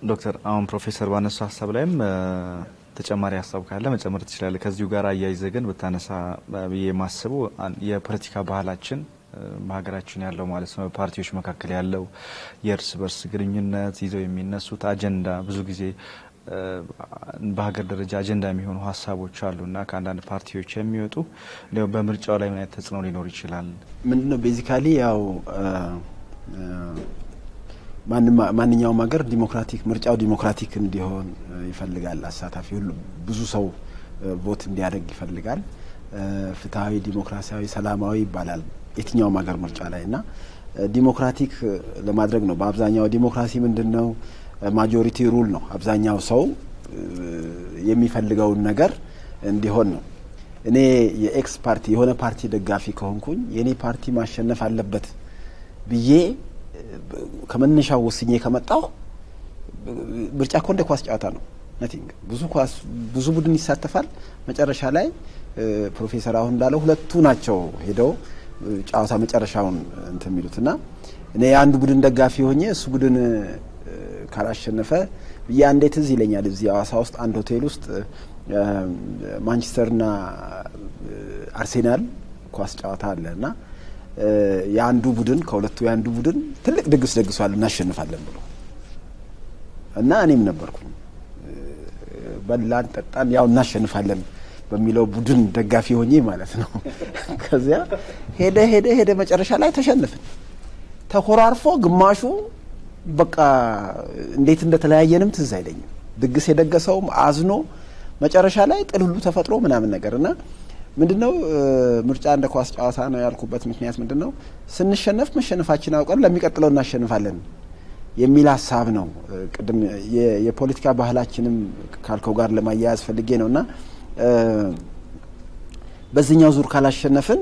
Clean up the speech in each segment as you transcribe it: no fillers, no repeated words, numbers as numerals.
ዶክተር አሁን ፕሮፌሰር ባነሱ ሐሳብ ላይም ተጨማሪ ሐሳብ ካለ መጨመር ትችላለህ ከዚሁ ጋር አያይዘ ግን በታነሳ በየማስቡ የፖለቲካ ባህላችን በሀገራችን ያለው ማለት ነው ፓርቲዎች መካከለ ያለው የርስ በርስ ግንኙነት ይዘው የሚነሱት አጀንዳ ብዙ ጊዜ በሀገር ደረጃ አጀንዳ የሚሆኑ ሐሳቦች አሉና ከአንዳንድ ፓርቲዎች የሚወጡ ነው በምርጫው ላይ ምን አይነት ተጽዕኖ ሊኖር ይችላል ምንድነው ቤዚካሊ ያው ማንኛውም ሀገር ዲሞክራቲክ ምርጫው ዲሞክራቲክ እንዲሆን ይፈልጋል አሳታፊ ሁሉ ብዙ ሰው ቮት እንዲያደርግ ይፈልጋል ፍትሃዊ ዲሞክራሲያዊ ሰላማዊ ይባላል የትኛውም ሀገር ምርጫ ላይና ዲሞክራቲክ ለማድረግ ነው በአብዛኛው ዲሞክራሲ ምንድነው ማጆሪቲ ሩል ነው አብዛኛው ሰው የሚፈልገው ነገር እንዲሆን ነው እኔ የኤክስ ፓርቲ የሆነ ፓርቲ ደጋፊ ከሆንኩኝ የኔ ፓርቲ ማሸነፍ አለበት ብዬ ከመነሻው ወስኜ ከመጣው ምርጫ ኮንደ ኳስ ጫዋታ ነው ነቲንግ ብዙ ቡድን ይሳተፋል መጨረሻ ላይ ፕሮፌሰር አሁን እንዳለው ሁለቱ ናቸው ሄደው ጫዋታ መጨረሻውን እንትን የሚሉትና እኔ አንዱ ቡድን ደጋፊ ሆኜ እሱ ቡድን ካላሸነፈ ያንዴ ትዝ ይለኛል እዚህ አዋሳ ውስጥ አንድ ሆቴል ውስጥ ማንቸስተርና አርሴናል ኳስ ጫዋታ አለና ያንዱ ቡድን ከሁለቱ ያንዱ ቡድን ትልቅ ድግስ ደግሷል እናሸንፋለን ብሎ እና እኔም ነበርኩ በላን ጠጣን ያው እናሸንፋለን በሚለው ቡድን ደጋፊ ሆኜ ማለት ነው ከዚያ ሄደ መጨረሻ ላይ ተሸነፍን ተኮራርፎ ግማሹ በቃ እንዴት እንደተለያየንም ትዝ አይለኝም ድግስ የደገሰው አዝኖ መጨረሻ ላይ ጥልሉ ተፈጥሮ ምናምን ነገርና ምንድነው ምርጫ እንደ ኳስ ጫዋታ ነው ያልኩበት ምክንያት ምንድነው ስንሸነፍ መሸነፋችን አውቀን ለሚቀጥለው እናሸንፋለን የሚል ሐሳብ ነው ቅድም የፖለቲካ ባህላችንም ካልከው ጋር ለማያያዝ ፈልጌ ነውና በዚህኛው ዙር ካላሸነፍን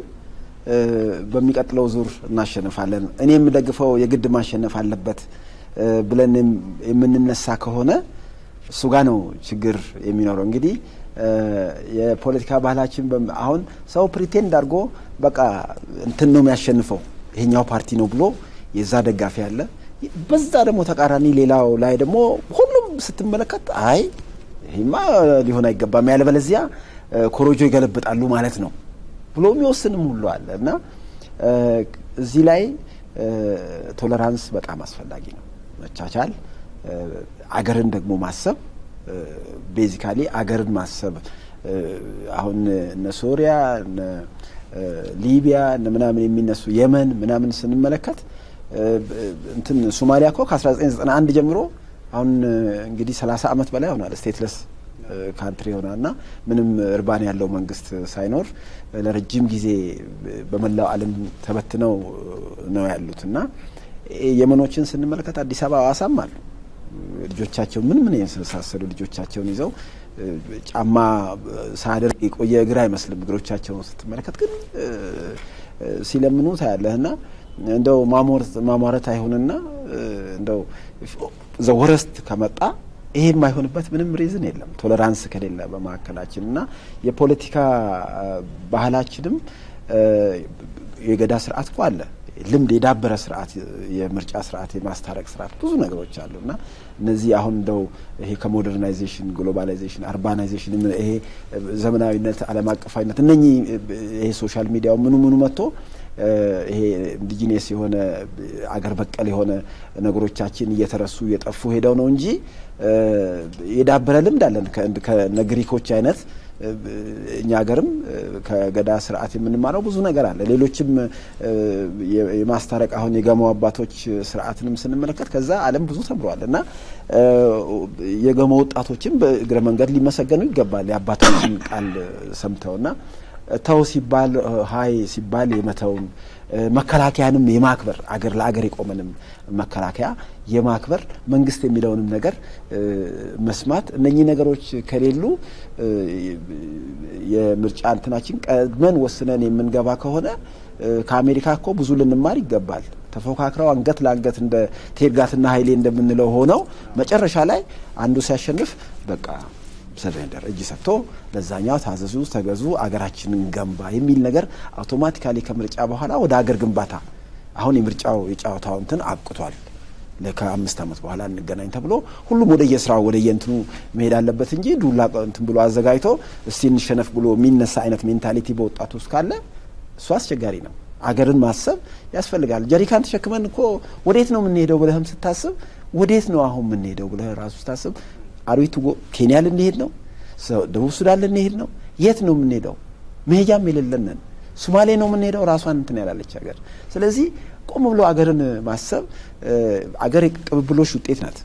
በሚቀጥለው ዙር እናሸንፋለን እኔም ደግፈው የግድ ማሸነፍ አለበት ብለን የምንነሳ ከሆነ እሱ ጋር ነው ችግር የሚኖረው እንግዲህ የፖለቲካ ባህላችን አሁን ሰው ፕሪቴንድ አድርጎ በቃ እንትን ነው የሚያሸንፈው ይሄኛው ፓርቲ ነው ብሎ የዛ ደጋፊ ያለ በዛ ደግሞ ተቃራኒ ሌላው ላይ ደግሞ ሁሉም ስትመለከት አይ ይሄማ ሊሆን አይገባም ያለበለዚያ ኮሮጆ ይገለብጣሉ ማለት ነው ብሎ የሚወስንም ሁሉ አለና እዚህ ላይ ቶለራንስ በጣም አስፈላጊ ነው መቻቻል አገርን ደግሞ ማሰብ ቤዚካሊ አገርን ማሰብ አሁን እነ ሶሪያ እነ ሊቢያ እነ ምናምን የሚነሱ የመን ምናምን ስንመለከት እንትን ሶማሊያ እኮ ከ1991 ጀምሮ አሁን እንግዲህ 30 አመት በላይ ሆኗል ስቴትለስ ካንትሪ ሆናና ምንም እርባን ያለው መንግስት ሳይኖር ለረጅም ጊዜ በመላው ዓለም ተበትነው ነው ያሉትና የመኖችን ስንመለከት አዲስ አበባ አዋሳም አሉ ልጆቻቸው ምን የሰሳሰሉ ልጆቻቸውን ይዘው ጫማ ሳደርግ የቆየ እግር አይመስልም እግሮቻቸውን ስትመለከት ግን ሲለምኑ ታያለህና እንደው ማሞረት አይሆንና እንደው ዘወረስት ከመጣ ይሄ የማይሆንበት ምንም ሪዝን የለም ቶለራንስ ከሌለ በማከላችንና የፖለቲካ ባህላችንም የገዳ ስርዓት አለ ልምድ የዳበረ ስርዓት የምርጫ ስርዓት የማስታረቅ ስርዓት ብዙ ነገሮች አሉና እነዚህ አሁን እንደው ይሄ ከሞደርናይዜሽን ግሎባላይዜሽን አርባናይዜሽን ይሄ ዘመናዊነት ዓለም አቀፋዊነት እነኚህ ይሄ ሶሻል ሚዲያው ምኑ መጥቶ ይሄ ኢንዲጂነስ የሆነ አገር በቀል የሆነ ነገሮቻችን እየተረሱ እየጠፉ ሄደው ነው እንጂ የዳበረ ልምድ አለን ከነግሪኮች አይነት እኛ ሀገርም ከገዳ ስርዓት የምንማረው ብዙ ነገር አለ ሌሎችም የማስታረቅ አሁን የገማው አባቶች ስርዓትንም ስንመለከት ከዛ ዓለም ብዙ ተምሯልና የገማው ወጣቶችም በእግረ መንገድ ሊመሰገኑ ይገባል የአባቶችን ቃል ሰምተውና ተው ሲባል ሃይ ሲባል የመተውን መከላከያንም የማክበር አገር ለአገር የቆመንም መከላከያ የማክበር መንግስት የሚለውንም ነገር መስማት እነኚህ ነገሮች ከሌሉ የምርጫ እንትናችን ቀድመን ወስነን የምንገባ ከሆነ ከአሜሪካ እኮ ብዙ ልንማር ይገባል ተፎካክረው አንገት ለአንገት እንደ ቴርጋትና ኃይሌ እንደምንለው ሆነው መጨረሻ ላይ አንዱ ሲያሸንፍ በቃ ሰረንደር እጅ ሰጥቶ ለዛኛው ታዘዙ ተገዙ አገራችንን ገንባ የሚል ነገር አውቶማቲካሊ ከምርጫ በኋላ ወደ አገር ግንባታ አሁን የምርጫው የጫዋታው እንትን አብቅቷል ለከ5 አመት በኋላ እንገናኝ ተብሎ ሁሉም ወደ የስራው ወደ የእንትኑ መሄድ አለበት እንጂ ዱላ እንትን ብሎ አዘጋጅቶ እስቲ እንሸነፍ ብሎ የሚነሳ አይነት ሜንታሊቲ በወጣቱ ውስጥ ካለ እሱ አስቸጋሪ ነው። አገርን ማሰብ ያስፈልጋል። ጀሪካን ተሸክመን እኮ ወዴት ነው የምንሄደው ብለህም ስታስብ ወዴት ነው አሁን የምንሄደው ብለህ ራሱ ስታስብ አርቢቱ ኬንያ ልንሄድ ነው፣ ደቡብ ሱዳን ልንሄድ ነው፣ የት ነው የምንሄደው? መሄጃም የሌለንን ሶማሌ ነው የምንሄደው ራሷን እንትን ያላለች ሀገር። ስለዚህ ቆም ብሎ አገርን ማሰብ አገር ቅብብሎሽ ውጤት ናት።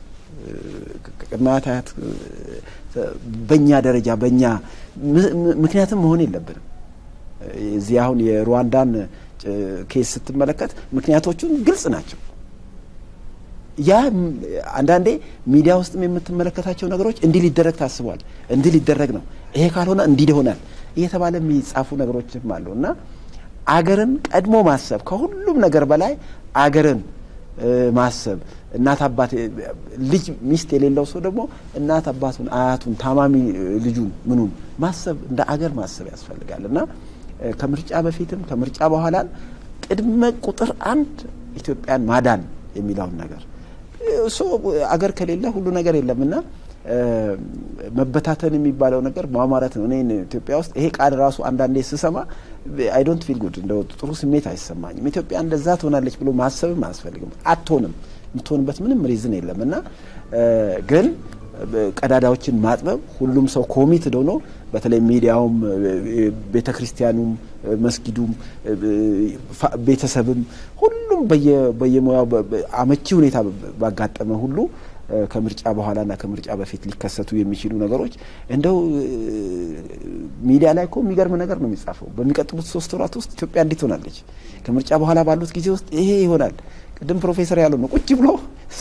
ቅድማታት በእኛ ደረጃ በእኛ ምክንያቱም መሆን የለብንም። እዚህ አሁን የሩዋንዳን ኬስ ስትመለከት ምክንያቶቹን ግልጽ ናቸው። ያ አንዳንዴ ሚዲያ ውስጥም የምትመለከታቸው ነገሮች እንዲህ ሊደረግ ታስቧል፣ እንዲህ ሊደረግ ነው፣ ይሄ ካልሆነ እንዲህ ይሆናል እየተባለ የሚጻፉ ነገሮችም አሉና አገርን ቀድሞ ማሰብ ከሁሉም ነገር በላይ አገርን ማሰብ እናት አባት ልጅ ሚስት የሌለው ሰው ደግሞ እናት አባቱን አያቱን ታማሚ ልጁን ምኑን ማሰብ እንደ አገር ማሰብ ያስፈልጋልና ከምርጫ በፊትም ከምርጫ በኋላ ቅድመ ቁጥር 1 ኢትዮጵያን ማዳን የሚለውን ነገር አገር ከሌለ ሁሉ ነገር የለምና መበታተን የሚባለው ነገር ማማራት ነው። እኔ ኢትዮጵያ ውስጥ ይሄ ቃል ራሱ አንዳንዴ ስሰማ አይ ዶንት ፊል ጉድ እንደው ጥሩ ስሜት አይሰማኝም። ኢትዮጵያ እንደዛ ትሆናለች ብሎ ማሰብም አያስፈልግም። አትሆንም፣ የምትሆንበት ምንም ሪዝን የለምና ግን ቀዳዳዎችን ማጥበብ ሁሉም ሰው ኮሚትድ ሆኖ በተለይ ሚዲያውም ቤተክርስቲያኑም መስጊዱም ቤተሰብም ሁሉም በየሙያው አመቺ ሁኔታ ባጋጠመ ሁሉ ከምርጫ በኋላና ከምርጫ በፊት ሊከሰቱ የሚችሉ ነገሮች እንደው ሚዲያ ላይ እኮ የሚገርም ነገር ነው የሚጻፈው። በሚቀጥሉት 3 ወራት ውስጥ ኢትዮጵያ እንዴት ሆናለች፣ ከምርጫ በኋላ ባሉት ጊዜ ውስጥ ይሄ ይሆናል። ቅድም ፕሮፌሰር ያለው ነው ቁጭ ብሎ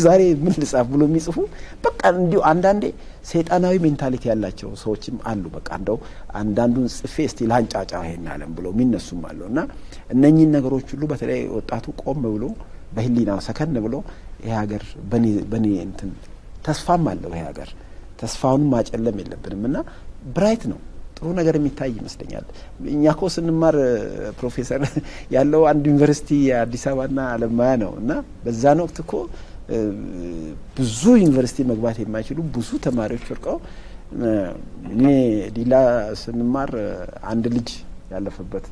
ዛሬ ምን ልጻፍ ብሎ የሚጽፉ በቃ እንዲሁ አንዳንዴ ሰይጣናዊ ሜንታሊቲ ያላቸው ሰዎችም አሉ። በቃ እንደው አንዳንዱን ጽፌ እስቲ ላንጫጫ ይሄን ዓለም ብሎ የሚነሱም አሉና እነኚህን ነገሮች ሁሉ በተለይ ወጣቱ ቆም ብሎ በህሊናው ሰከን ብሎ ይሄ ሀገር በኔ እንትን ተስፋም አለው። ይሄ ሀገር ተስፋውን ማጨለም የለብንምና ብራይት ነው፣ ጥሩ ነገር የሚታይ ይመስለኛል። እኛኮ ስንማር ፕሮፌሰር ያለው አንድ ዩኒቨርሲቲ አዲስ አበባና አለማያ ነውና በዛን ወቅት እኮ ብዙ ዩኒቨርሲቲ መግባት የማይችሉ ብዙ ተማሪዎች ወርቀው እኔ ዲላ ስንማር አንድ ልጅ ያለፈበት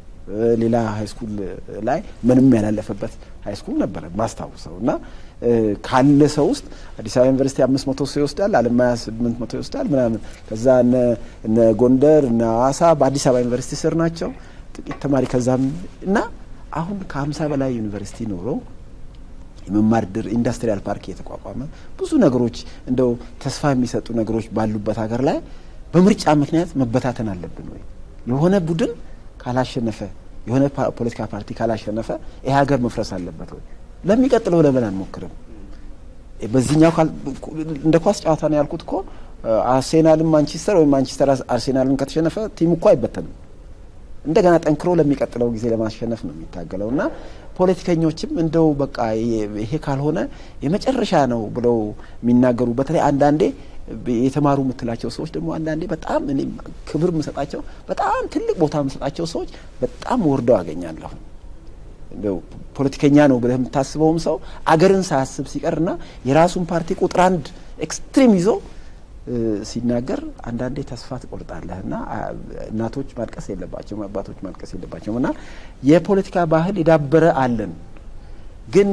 ሌላ ሃይስኩል ላይ ምንም ያላለፈበት ሃይስኩል ነበር ማስታውሰውና ካለ ሰው ውስጥ አዲስ አበባ ዩኒቨርሲቲ 500 ሰው ይወስዳል፣ አለማያ 800 ይወስዳል ምናምን። ከዛ እነ ጎንደር እና ሐዋሳ በአዲስ አበባ ዩኒቨርሲቲ ስር ናቸው ጥቂት ተማሪ ከዛም እና አሁን ከ50 በላይ ዩኒቨርሲቲ ኖሮ የመማር ኢንዱስትሪያል ፓርክ የተቋቋመ ብዙ ነገሮች እንደው ተስፋ የሚሰጡ ነገሮች ባሉበት ሀገር ላይ በምርጫ ምክንያት መበታተን አለብን ወይ? የሆነ ቡድን ካላሸነፈ የሆነ ፖለቲካ ፓርቲ ካላሸነፈ ይሄ ሀገር መፍረስ አለበት ወይ? ለሚቀጥለው ለምን አንሞክርም? በዚህኛው እንደ ኳስ ጨዋታ ነው ያልኩት እኮ አርሴናልም ማንቸስተር ወይ ማንቸስተር አርሴናልን ከተሸነፈ ቲሙ እኮ አይበተንም። እንደገና ጠንክሮ ለሚቀጥለው ጊዜ ለማሸነፍ ነው የሚታገለውና ፖለቲከኞችም እንደው በቃ ይሄ ካልሆነ የመጨረሻ ነው ብለው የሚናገሩ በተለይ አንዳንዴ የተማሩ ምትላቸው ሰዎች ደግሞ አንዳንዴ በጣም እኔ ክብር መስጣቸው በጣም ትልቅ ቦታ መስጣቸው ሰዎች በጣም ወርደው ያገኛለሁ። እንደው ፖለቲከኛ ነው ብለህ የምታስበውም ሰው አገርን ሳያስብ ሲቀርና የራሱን ፓርቲ ቁጥር 1 ኤክስትሪም ይዞ ሲናገር አንዳንዴ ተስፋ ትቆርጣለህና እናቶች ማልቀስ የለባቸውም፣ አባቶች ማልቀስ የለባቸውምና የፖለቲካ ባህል ይዳበረ አለን። ግን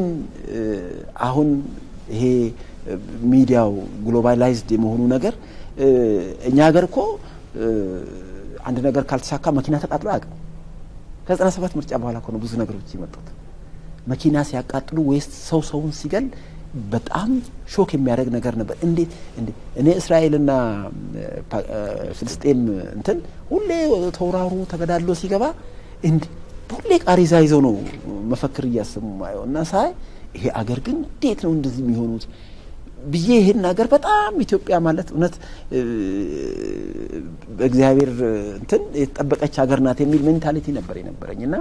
አሁን ይሄ ሚዲያው ግሎባላይዝድ የመሆኑ ነገር እኛ ሀገር እኮ አንድ ነገር ካልተሳካ መኪና ተቃጥሎ አያውቅም። ከ97 ምርጫ በኋላ እኮ ነው ብዙ ነገሮች የመጡት። መኪና ሲያቃጥሉ ወይስ ሰውን ሲገል በጣም ሾክ የሚያደርግ ነገር ነበር። እንዴት እኔ እስራኤልና ፍልስጤም እንትን ሁሌ ተወራሩ ተገዳሎ ሲገባ ሁሌ ቃሪዛ ይዘው ነው መፈክር እያሰሙ ማየውና ሳይ ይሄ አገር ግን እንዴት ነው እንደዚህ የሚሆኑት ብዬ ይሄን ነገር በጣም ኢትዮጵያ ማለት እውነት በእግዚአብሔር እንትን የተጠበቀች ሀገር ናት የሚል ሜንታሊቲ ነበር የነበረኝና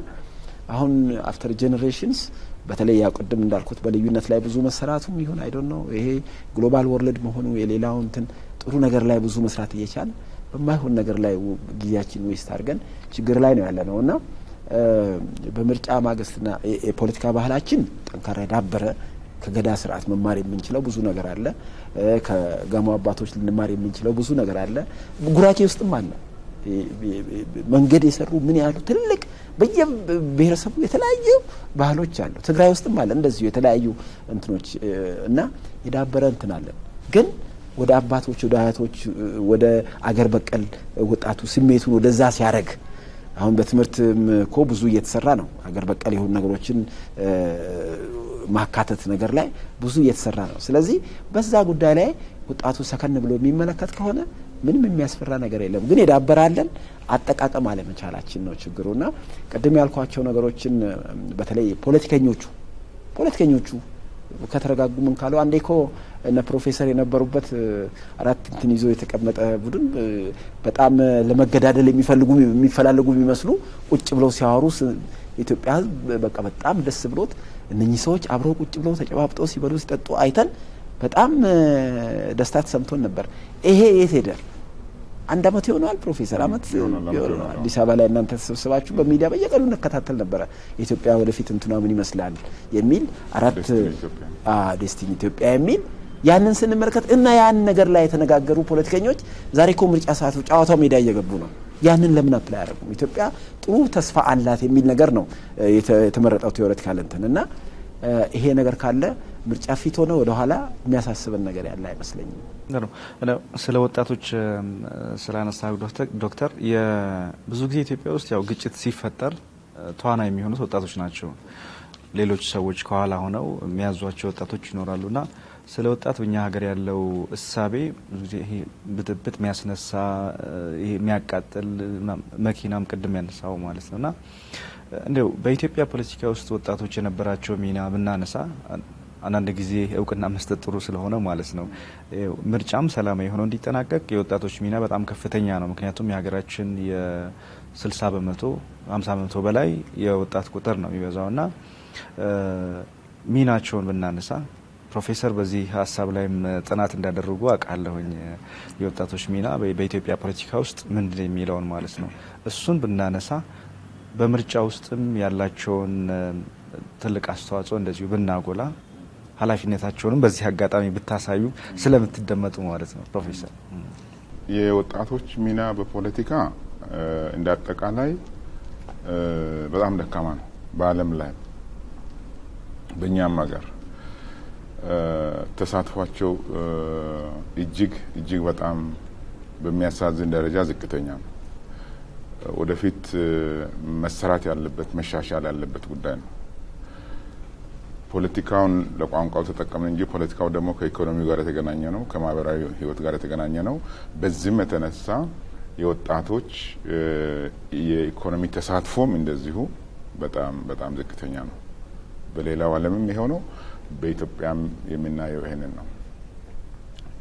አሁን አፍተር ጄኔሬሽንስ በተለይ ያው ቅድም እንዳልኩት በልዩነት ላይ ብዙ መሰራቱም ይሁን አይ ዶንት ኖ ይሄ ግሎባል ወርልድ መሆኑ የሌላው እንትን ጥሩ ነገር ላይ ብዙ መስራት እየቻለ በማይሆን ነገር ላይ ጊዜያችን ዌስት አድርገን ችግር ላይ ነው ያለነውና በምርጫ ማግስትና የፖለቲካ ባህላችን ጠንካራ ዳበረ ከገዳ ስርዓት መማር የምንችለው ብዙ ነገር አለ ከጋሞ አባቶች ልንማር የምንችለው ብዙ ነገር አለ ጉራጌ ውስጥም አለ መንገድ የሰሩ ምን ያሉ ትልቅ በየብሔረሰቡ የተለያዩ ባህሎች አሉ ትግራይ ውስጥም አለ እንደዚሁ የተለያዩ እንትኖች እና የዳበረ እንትን አለ ግን ወደ አባቶች ወደ አያቶች ወደ አገር በቀል ወጣቱ ስሜቱን ወደዛ ሲያረግ አሁን በትምህርት እኮ ብዙ እየተሰራ ነው አገር በቀል የሆኑ ነገሮችን ማካተት ነገር ላይ ብዙ እየተሰራ ነው ስለዚህ በዛ ጉዳይ ላይ ወጣቱ ሰከን ብሎ የሚመለከት ከሆነ ምንም የሚያስፈራ ነገር የለም ግን የዳበራለን አጠቃቀም አለ መቻላችን ነው ችግሩና ቀደም ያልኳቸው ነገሮችን በተለይ ፖለቲከኞቹ ከተረጋጉ ምን ካለው አንዴኮ እነ ፕሮፌሰር የነበሩበት አራት እንትን ይዞ የተቀመጠ ቡድን በጣም ለመገዳደል የሚፈልጉ ቢመስሉ ቁጭ ብለው ሲያወሩ ኢትዮጵያ በቃ በጣም ደስ ብሎት እነኚህ ሰዎች አብረው ቁጭ ብለው ተጨባብጠው ሲበሉ ሲጠጡ አይተን በጣም ደስታ ተሰምቶን ነበር ይሄ የት ሄደ አንድ አመት ይሆናል ፕሮፌሰር አመት አዲስ አበባ ላይ እናንተ ተሰብስባችሁ በሚዲያ በየቀኑ እንከታተል ነበር ኢትዮጵያ ወደፊት እንትኗ ምን ይመስላል የሚል አራት ዴስቲኒ ኢትዮጵያ የሚል ያንን ስንመለከት እና ያን ነገር ላይ የተነጋገሩ ፖለቲከኞች ዛሬ እኮ ምርጫ ሰዓቱ ጫዋታው ሜዳ እየገቡ ነው ያንን ለምን አፕላይ ያደርጉ ኢትዮጵያ ጥሩ ተስፋ አላት የሚል ነገር ነው የተመረጠው ቴዎሬቲካል እንትንና ይሄ ነገር ካለ ምርጫ ፊት ሆነ ወደ ኋላ የሚያሳስበን ነገር ያለ አይመስለኝም ነው ስለ ወጣቶች ስላነሳው ዶክተር የብዙ ጊዜ ኢትዮጵያ ውስጥ ያው ግጭት ሲፈጠር ተዋና የሚሆኑት ወጣቶች ናቸው ሌሎች ሰዎች ከኋላ ሆነው የሚያዟቸው ወጣቶች ይኖራሉና ስለ ወጣት በእኛ ሀገር ያለው እሳቤ ይሄ ብጥብጥ የሚያስነሳ ይሄ የሚያቃጥል መኪናም ቅድም ያነሳው ማለት ነውና እንደው በኢትዮጵያ ፖለቲካ ውስጥ ወጣቶች የነበራቸው ሚና ብናነሳ አንዳንድ ጊዜ እውቅና መስጠት ጥሩ ስለሆነ ማለት ነው ምርጫም ሰላማዊ ሆኖ እንዲጠናቀቅ የወጣቶች ሚና በጣም ከፍተኛ ነው ምክንያቱም የሀገራችን የ60% 50% በላይ የወጣት ቁጥር ነው የሚበዛውና ሚናቸውን ብናነሳ ፕሮፌሰር በዚህ ሐሳብ ላይም ጥናት እንዳደረጉ አቃለሁኝ የወጣቶች ሚና በኢትዮጵያ ፖለቲካ ውስጥ ምንድነው የሚለውን ማለት ነው እሱን ብናነሳ በምርጫ ውስጥም ያላቸውን ትልቅ አስተዋጽኦ እንደዚሁ ብናጎላ ኃላፊነታቸውንም በዚህ አጋጣሚ ብታሳዩ ስለምትደመጡ ማለት ነው ፕሮፌሰር የወጣቶች ሚና በፖለቲካ እንዳጠቃላይ በጣም ደካማ ነው በአለም ላይ በእኛም ሀገር ተሳትፏቸው እጅግ በጣም በሚያሳዝን ደረጃ ዝቅተኛ ነው ወደፊት መሰራት ያለበት መሻሻል ያለበት ጉዳይ ነው ፖለቲካውን ለቋንቋው ተጠቀምን እንጂ ፖለቲካው ደግሞ ከኢኮኖሚው ጋር የተገናኘ ነው ከማህበራዊ ህይወት ጋር የተገናኘ ነው በዚህም የተነሳ የወጣቶች የኢኮኖሚ ተሳትፎም እንደዚሁ በጣም ዝቅተኛ ነው በሌላው ዓለምም ይሄው ነው በኢትዮጵያም የምናየው ይሄንን ነው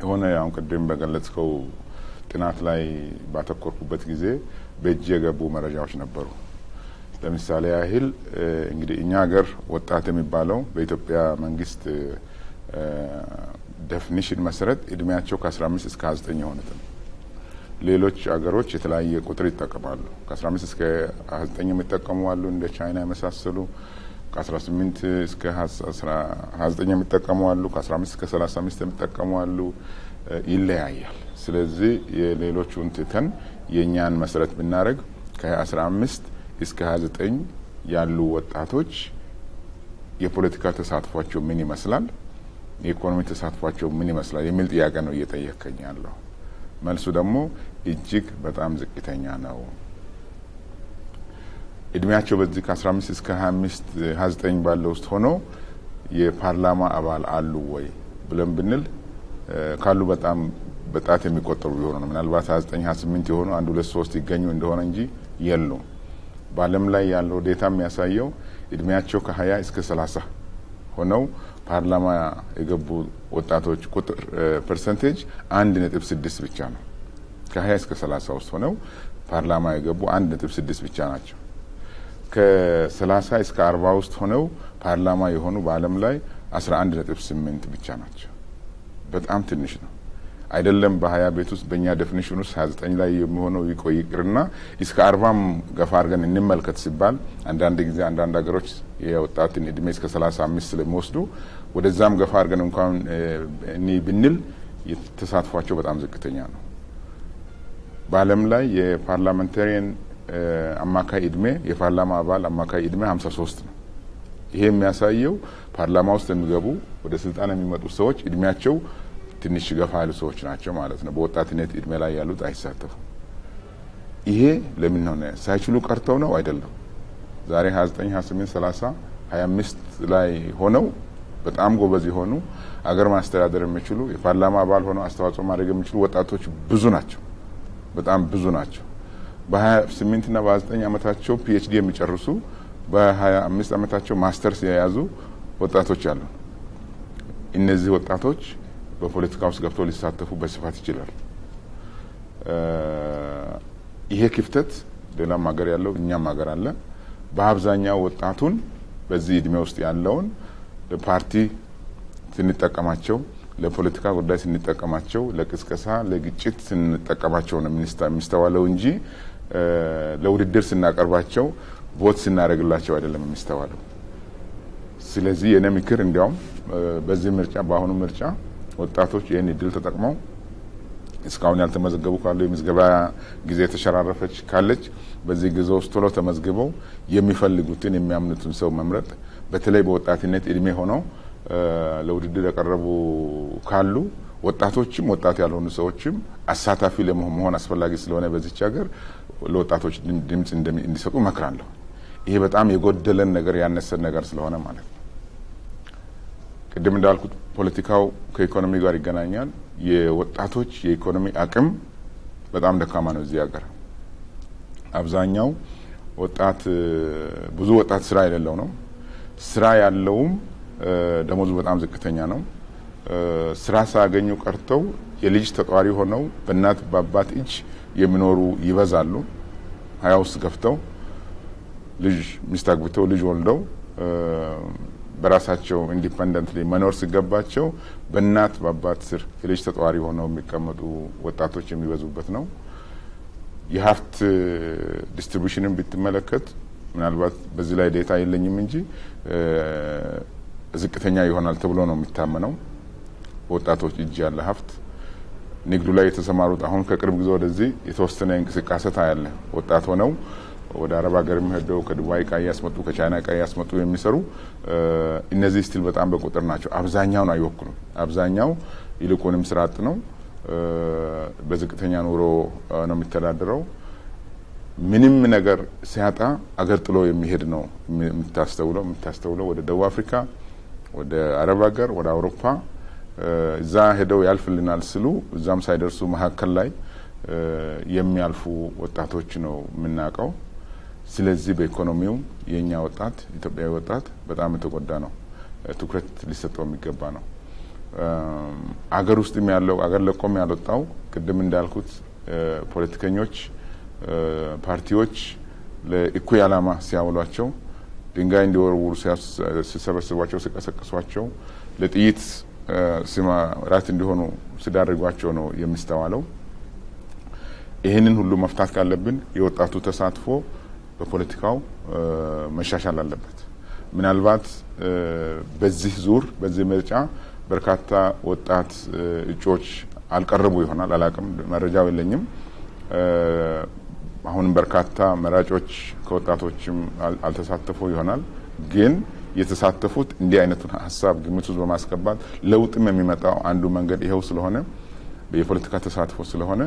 የሆነ ያው ቅድም በገለጽከው ጥናት ላይ ባተኮርኩበት ጊዜ በእጅ የገቡ መረጃዎች ነበሩ ለምሳሌ ያህል እንግዲህ እኛ ሀገር ወጣት የሚባለው በኢትዮጵያ መንግስት ዴፊኒሽን መሰረት እድሜያቸው ከ15 እስከ 29 የሆኑት ሌሎች ሀገሮች የተለያየ ቁጥር ይጠቀማሉ ከ15 እስከ 29 የሚጠቀሙ አሉ እንደ ቻይና የመሳሰሉ ከ18 እስከ 29 የሚጠቀሙ አሉ ከ15 እስከ 35 የሚጠቀሙ አሉ ይለያያል ስለዚህ የሌሎቹን ትተን የኛን መሰረት ብናረግ ከ15 እስከ 29 ያሉ ወጣቶች የፖለቲካ ተሳትፏቸው ምን ይመስላል የኢኮኖሚ ተሳትፏቸው ምን ይመስላል የሚል ጥያቄ ነው እየጠየቀኝ ያለው መልሱ ደግሞ እጅግ በጣም ዝቅተኛ ነው እድሜያቸው በዚህ ከ15 እስከ 29 ባለው ውስጥ ሆኖ የፓርላማ አባል አሉ ወይ ብለን ብንል ካሉ በጣም በጣት የሚቆጠሩ ቢሆኑ ነው ምናልባት 29 28 የሆኑ 1 2 3 ይገኙ እንደሆነ እንጂ የሉም በአለም ላይ ያለው ዴታ የሚያሳየው እድሜያቸው ከ20 እስከ 30 ሆነው ፓርላማ የገቡ ወጣቶች ቁጥር ፐርሰንቴጅ 1.6 ብቻ ነው ከ20 እስከ 30 ውስጥ ሆነው ፓርላማ የገቡ 1.6 ብቻ ናቸው ከ30 እስከ 40 ውስጥ ሆነው ፓርላማ የሆኑ በአለም ላይ 11.8 ብቻ ናቸው በጣም ትንሽ ነው አይደለም በ20 ቤት ውስጥ በእኛ ዴፊኒሽን ውስጥ 29 ላይ የሚሆነው ይቆይቅርና እስከ 40 ገፋ አድርገን እንመልከት ሲባል አንዳንድ ጊዜ አንዳንድ ሀገሮች የወጣትን እድሜ እስከ 35 ስለሚወስዱ ወደዛም ገፋ አድርገን እንኳን እኒ ብንል የተሳትፏቸው በጣም ዝቅተኛ ነው። በዓለም ላይ የፓርላሜንታሪያን አማካይ እድሜ የፓርላማ አባል አማካይ እድሜ 53 ነው። ይሄ የሚያሳየው ፓርላማ ውስጥ የሚገቡ ወደ ስልጣን የሚመጡ ሰዎች እድሜያቸው ትንሽ ገፋ ያሉ ሰዎች ናቸው ማለት ነው። በወጣትነት እድሜ ላይ ያሉት አይሳተፉም። ይሄ ለምን ሆነ? ሳይችሉ ቀርተው ነው አይደለም። ዛሬ 29 28 30 25 ላይ ሆነው በጣም ጎበዝ የሆኑ አገር ማስተዳደር የሚችሉ የፓርላማ አባል ሆነው አስተዋጽኦ ማድረግ የሚችሉ ወጣቶች ብዙ ናቸው። በጣም ብዙ ናቸው። በ28 እና በ29 አመታቸው ፒኤችዲ የሚጨርሱ በ25 አመታቸው ማስተርስ የያዙ ወጣቶች አሉ። እነዚህ ወጣቶች በፖለቲካ ውስጥ ገብተው ሊሳተፉ በስፋት ይችላል። ይሄ ክፍተት ሌላም ሀገር ያለው እኛም ሀገር አለ። በአብዛኛው ወጣቱን በዚህ እድሜ ውስጥ ያለውን ለፓርቲ ስንጠቀማቸው፣ ለፖለቲካ ጉዳይ ስንጠቀማቸው፣ ለቅስቀሳ ለግጭት ስንጠቀማቸው ነው የሚስተዋለው እንጂ ለውድድር ስናቀርባቸው ቮት ስናደርግላቸው አይደለም የሚስተዋለው። ስለዚህ የኔ ምክር እንዲያውም በዚህ ምርጫ በአሁኑ ምርጫ ወጣቶች ይህን እድል ተጠቅመው እስካሁን ያልተመዘገቡ ካሉ የምዝገባ ጊዜ ተሸራረፈች ካለች በዚህ ጊዜ ውስጥ ቶሎ ተመዝግበው የሚፈልጉትን የሚያምኑትን ሰው መምረጥ፣ በተለይ በወጣትነት እድሜ ሆነው ለውድድር የቀረቡ ካሉ ወጣቶችም ወጣት ያልሆኑ ሰዎችም አሳታፊ ለመሆን አስፈላጊ ስለሆነ በዚች ሀገር ለወጣቶች ድምጽ እንዲሰጡ መክራለሁ። ይሄ በጣም የጎደለን ነገር ያነሰን ነገር ስለሆነ ማለት ነው። ቅድም እንዳልኩት ፖለቲካው ከኢኮኖሚ ጋር ይገናኛል። የወጣቶች የኢኮኖሚ አቅም በጣም ደካማ ነው እዚህ ሀገር። አብዛኛው ወጣት ብዙ ወጣት ስራ የሌለው ነው። ስራ ያለውም ደሞዙ በጣም ዝቅተኛ ነው። ስራ ሳያገኙ ቀርተው የልጅ ተጧሪ ሆነው በእናት በአባት እጅ የሚኖሩ ይበዛሉ። 20 ውስጥ ገፍተው ልጅ ሚስት አግብተው ልጅ ወልደው በራሳቸው ኢንዲፔንደንትሊ መኖር ሲገባቸው በእናት በአባት ስር የልጅ ተጧሪ ሆነው የሚቀመጡ ወጣቶች የሚበዙበት ነው። የሀብት ዲስትሪቢዩሽንን ብትመለከት ምናልባት በዚህ ላይ ዴታ የለኝም እንጂ ዝቅተኛ ይሆናል ተብሎ ነው የሚታመነው። ወጣቶች እጅ ያለ ሀብት ንግዱ ላይ የተሰማሩት አሁን ከቅርብ ጊዜ ወደዚህ የተወሰነ እንቅስቃሴ ታያለ። ወጣት ሆነው ወደ አረብ ሀገር ሄደው ከዱባይ ዕቃ ያስመጡ ከቻይና ዕቃ ያስመጡ የሚሰሩ እነዚህ ስቲል በጣም በቁጥር ናቸው። አብዛኛውን አይወክሉም። አብዛኛው ይልቁንም ስራ አጥ ነው። በዝቅተኛ ኑሮ ነው የሚተዳደረው። ምንም ነገር ሲያጣ አገር ጥሎ የሚሄድ ነው የምታስተውለው ወደ ደቡብ አፍሪካ፣ ወደ አረብ ሀገር፣ ወደ አውሮፓ እዛ ሄደው ያልፍልናል ስሉ እዛም ሳይደርሱ መሀከል ላይ የሚያልፉ ወጣቶች ነው የምናውቀው። ስለዚህ በኢኮኖሚው የኛ ወጣት ኢትዮጵያዊ ወጣት በጣም የተጎዳ ነው። ትኩረት ሊሰጠው የሚገባ ነው። አገር ውስጥም ያለው አገር ለቆም ያልወጣው ቅድም እንዳልኩት ፖለቲከኞች ፓርቲዎች ለኢኩይ ዓላማ ሲያውሏቸው ድንጋይ እንዲወርውሩ ሲሰበስቧቸው ሲቀሰቅሷቸው ለጥይት ሲማ ራት እንዲሆኑ ሲዳርጓቸው ነው የሚስተዋለው። ይህንን ሁሉ መፍታት ካለብን የወጣቱ ተሳትፎ በፖለቲካው መሻሻል አለበት። ምናልባት በዚህ ዙር በዚህ ምርጫ በርካታ ወጣት እጩዎች አልቀረቡ ይሆናል፣ አላቅም፣ መረጃው የለኝም። አሁን በርካታ መራጮች ከወጣቶችም አልተሳተፉ ይሆናል። ግን የተሳተፉት እንዲህ አይነቱን ሀሳብ ግምት ውስጥ በማስገባት ለውጥም የሚመጣው አንዱ መንገድ ይሄው ስለሆነ የፖለቲካ ተሳትፎ ስለሆነ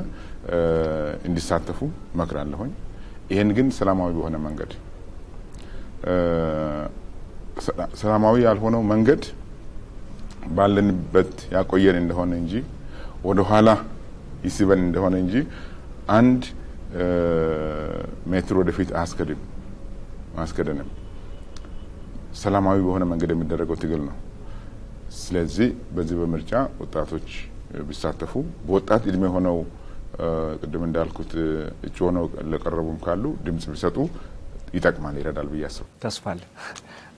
እንዲሳተፉ መክራለሁኝ። ይሄን ግን ሰላማዊ በሆነ መንገድ ሰላማዊ ያልሆነው መንገድ ባለንበት ያቆየን እንደሆነ እንጂ ወደ ኋላ ይስበን እንደሆነ እንጂ አንድ ሜትር ወደፊት አያስከደንም። ሰላማዊ በሆነ መንገድ የሚደረገው ትግል ነው። ስለዚህ በዚህ በምርጫ ወጣቶች ቢሳተፉ በወጣት እድሜ ሆነው ቅድም እንዳልኩት እጩ ሆነው ለቀረቡም ካሉ ድምጽ ቢሰጡ ይጠቅማል፣ ይረዳል ብዬ አስባለሁ። ተስፋለ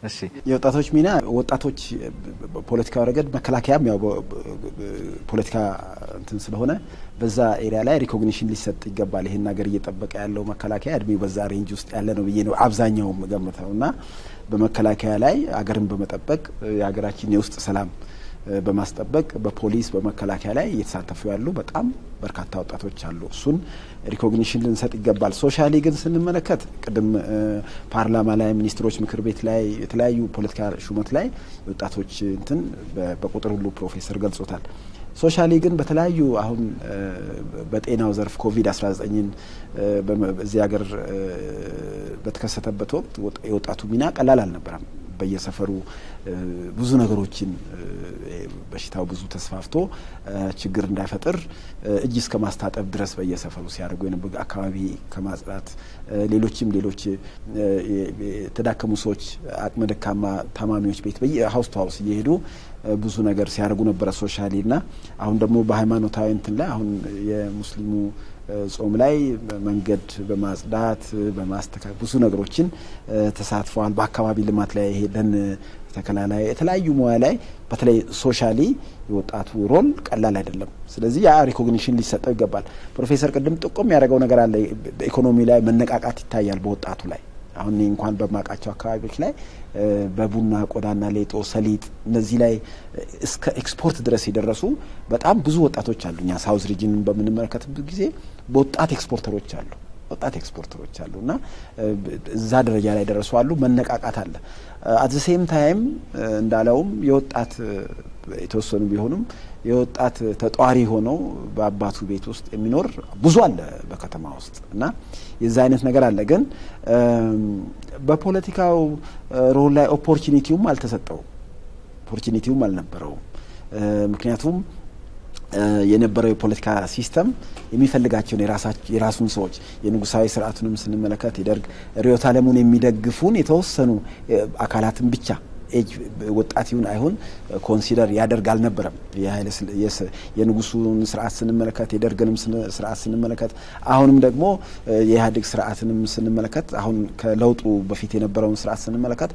እሺ የወጣቶች ሚና ወጣቶች ፖለቲካው ረገድ መከላከያም ያው ፖለቲካ እንትን ስለሆነ በዛ ኤሪያ ላይ ሪኮግኒሽን ሊሰጥ ይገባል። ይሄን ነገር እየጠበቀ ያለው መከላከያ እድሜው በዛ ሬንጅ ውስጥ ያለ ነው ብዬ ነው አብዛኛው ገምተውና በመከላከያ ላይ አገርን በመጠበቅ የሀገራችን የውስጥ ሰላም በማስጠበቅ በፖሊስ በመከላከያ ላይ እየተሳተፉ ያሉ በጣም በርካታ ወጣቶች አሉ። እሱን ሪኮግኒሽን ልንሰጥ ይገባል። ሶሻሊ ግን ስንመለከት ቅድም ፓርላማ ላይ ሚኒስትሮች ምክር ቤት ላይ የተለያዩ ፖለቲካ ሹመት ላይ ወጣቶች እንትን በቁጥር ሁሉ ፕሮፌሰር ገልጾታል። ሶሻሊ ግን በተለያዩ አሁን በጤናው ዘርፍ ኮቪድ-19ን በዚህ ሀገር በተከሰተበት ወቅት የወጣቱ ሚና ቀላል አልነበረም። በየሰፈሩ ብዙ ነገሮችን በሽታው ብዙ ተስፋፍቶ ችግር እንዳይፈጥር እጅ እስከ ማስታጠብ ድረስ በየሰፈሩ ሲያደርጉ የነበሩ አካባቢ ከማጽዳት ሌሎች ተዳከሙ ሰዎች አቅመ ደካማ ታማሚዎች ቤት በየሃውስ ቱ ሃውስ እየሄዱ ብዙ ነገር ሲያደርጉ ነበር ሶሻሊና አሁን ደግሞ በሃይማኖታዊ እንትን ላይ አሁን የሙስሊሙ ጾም ላይ መንገድ በማጽዳት በማስተካከል ብዙ ነገሮችን ተሳትፈዋል። በአካባቢ ልማት ላይ ሄደን ተከላ ላይ የተለያዩ ሙያ ላይ በተለይ ሶሻሊ የወጣቱ ሮል ቀላል አይደለም። ስለዚህ ያ ሪኮግኒሽን ሊሰጠው ይገባል። ፕሮፌሰር ቅድም ጥቆም ያደረገው ነገር አለ። በኢኮኖሚ ላይ መነቃቃት ይታያል በወጣቱ ላይ። አሁን እንኳን በማቃቸው አካባቢዎች ላይ በቡና ቆዳና ሌጦ ሰሊጥ እነዚህ ላይ እስከ ኤክስፖርት ድረስ የደረሱ በጣም ብዙ ወጣቶች አሉ። እኛ ሳውዝ ሪጅንን በምንመለከትበት ጊዜ በወጣት ኤክስፖርተሮች አሉና እዛ ደረጃ ላይ ደረሱ አሉ። መነቃቃት አለ። አት ዘ ሴም ታይም እንዳለውም የወጣት የተወሰኑ ቢሆኑም የወጣት ተጧሪ ሆነው በአባቱ ቤት ውስጥ የሚኖር ብዙ አለ በከተማ ውስጥ እና የዛ አይነት ነገር አለ። ግን በፖለቲካው ሮል ላይ ኦፖርቹኒቲውም አልተሰጠው ኦፖርቹኒቲውም አልነበረውም። ምክንያቱም የነበረው የፖለቲካ ሲስተም የሚፈልጋቸውን የራሱን ሰዎች የንጉሳዊ ስርዓቱንም ስንመለከት የደርግ ርዕዮተ ዓለሙን የሚደግፉን የተወሰኑ አካላትን ብቻ ኤጅ ወጣት ይሁን አይሁን ኮንሲደር ያደርጋል ነበርም። የንጉሱን ስርዓት ስንመለከት የደርግንም ስርዓት ስንመለከት አሁንም ደግሞ የኢህአዴግ ስርዓትንም ስንመለከት አሁን ከለውጡ በፊት የነበረውን ስርዓት ስንመለከት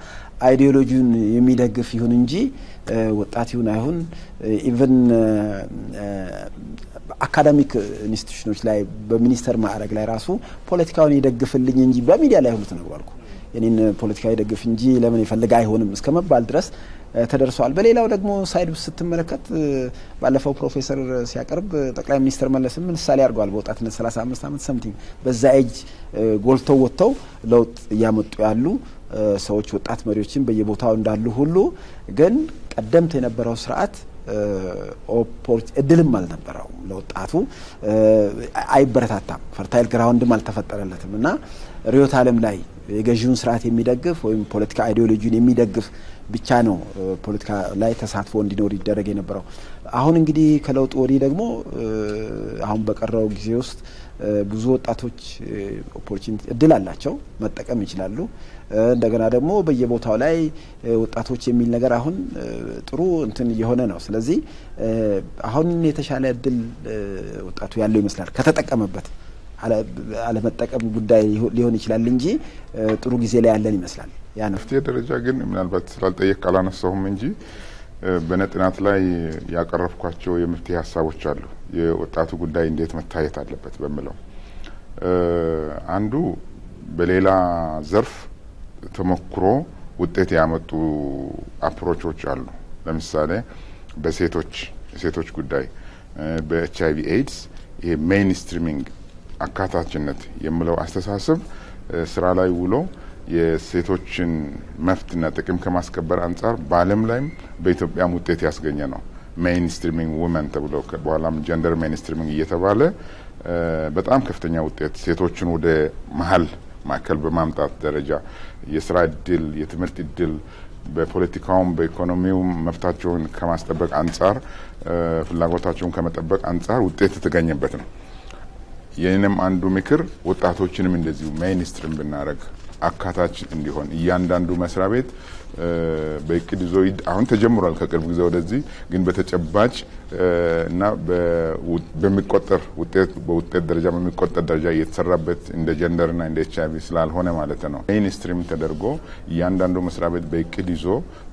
አይዲዮሎጂውን የሚደግፍ ይሁን እንጂ ወጣት ይሁን አይሁን ኢቭን አካዳሚክ ኢንስቲትዩሽኖች ላይ በሚኒስተር ማዕረግ ላይ ራሱ ፖለቲካውን ይደግፍልኝ እንጂ በሚዲያ ላይ ሁሉ ተነግሯል። የኔን ፖለቲካ ይደግፍ እንጂ ለምን ይፈልጋ አይሆንም እስከመባል ድረስ ተደርሷል። በሌላው ደግሞ ሳይድ ስትመለከት ባለፈው ፕሮፌሰር ሲያቀርብ ጠቅላይ ሚኒስትር መለስም ምሳሌ አድርጓል። በወጣትነት 35 ዓመት ሰምቲንግ በዛ ኤጅ ጎልተው ወጥተው ለውጥ ያመጡ ያሉ ሰዎች ወጣት መሪዎችን በየቦታው እንዳሉ ሁሉ ግን ቀደምት የነበረው ስርዓት እድልም አልነበረውም ለወጣቱ አይበረታታም። ፈርታይል ግራውንድም አልተፈጠረለትም እና ርዕዮተ ዓለም ላይ የገዢውን ስርዓት የሚደግፍ ወይም ፖለቲካ አይዲዮሎጂን የሚደግፍ ብቻ ነው ፖለቲካ ላይ ተሳትፎ እንዲኖር ይደረግ የነበረው። አሁን እንግዲህ ከለውጡ ወዲህ ደግሞ አሁን በቀረው ጊዜ ውስጥ ብዙ ወጣቶች ኦፖርቹኒቲ እድል አላቸው መጠቀም ይችላሉ። እንደገና ደግሞ በየቦታው ላይ ወጣቶች የሚል ነገር አሁን ጥሩ እንትን እየሆነ ነው። ስለዚህ አሁን የተሻለ እድል ወጣቱ ያለው ይመስላል ከተጠቀመበት። አለመጠቀም ጉዳይ ሊሆን ይችላል እንጂ ጥሩ ጊዜ ላይ ያለን ይመስላል። ያ ነው ፍትህ ደረጃ ግን ምናልባት ስላልጠየቅ አላነሳሁም እንጂ በነጥናት ላይ ያቀረብኳቸው የመፍትሄ ሀሳቦች አሉ። የወጣቱ ጉዳይ እንዴት መታየት አለበት በሚለው አንዱ በሌላ ዘርፍ ተሞክሮ ውጤት ያመጡ አፕሮቾች አሉ። ለምሳሌ በሴቶች ጉዳይ በኤችአይቪ ኤድስ ይሄ ሜይንስትሪሚንግ አካታችነት የሚለው አስተሳሰብ ስራ ላይ ውሎ የሴቶችን መብትና ጥቅም ከማስከበር አንጻር በዓለም ላይም በኢትዮጵያም ውጤት ያስገኘ ነው። ሜይንስትሪሚንግ ውመን ተብሎ በኋላም ጀንደር ሜይንስትሪሚንግ እየተባለ በጣም ከፍተኛ ውጤት ሴቶችን ወደ ማዕከል በማምጣት ደረጃ የስራ እድል፣ የትምህርት እድል በፖለቲካውም በኢኮኖሚውም መብታቸውን ከማስጠበቅ አንጻር ፍላጎታቸውን ከመጠበቅ አንጻር ውጤት የተገኘበት ነው። የኔም አንዱ ምክር ወጣቶችንም እንደዚሁ ሜይንስትሪም ብናረግ አካታች እንዲሆን እያንዳንዱ መስሪያ ቤት በእቅድ ይዞ አሁን ተጀምሯል ከቅርብ ጊዜ ወደዚህ ግን በተጨባጭ እና በሚቆጠር በውጤት ደረጃ በሚቆጠር ደረጃ እየተሰራበት እንደ ጀንደርና እንደ ኤችአይቪ ስላልሆነ ማለት ነው ሜይንስትሪም ተደርጎ እያንዳንዱ መስሪያ ቤት በእቅድ ይዞ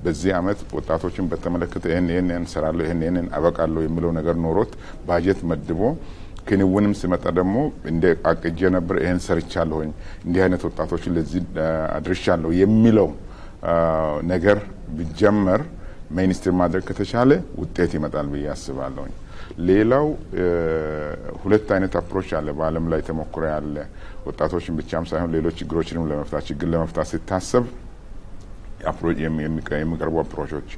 በዚህ አመት ወጣቶችን በተመለከተ ይሄን እንሰራለሁ ይሄን አበቃለሁ የሚለው ነገር ኖሮት ባጀት መድቦ ክንውንም ሲመጣ ደግሞ እንደ አቅጄ ነበር ይሄን ሰርቻለሁኝ እንዲህ አይነት ወጣቶችን ለዚህ አድርሻለሁ የሚለው ነገር ቢጀመር ሜይንስትሪም ማድረግ ከተቻለ ውጤት ይመጣል ብዬ አስባለሁ። ሌላው ሁለት አይነት አፕሮች አለ በአለም ላይ ተሞክሮ ያለ ወጣቶችን ብቻም ሳይሆን ሌሎች ችግሮችንም ለመፍታት ሲታሰብ አፕሮች የሚቀርቡ አፕሮቾች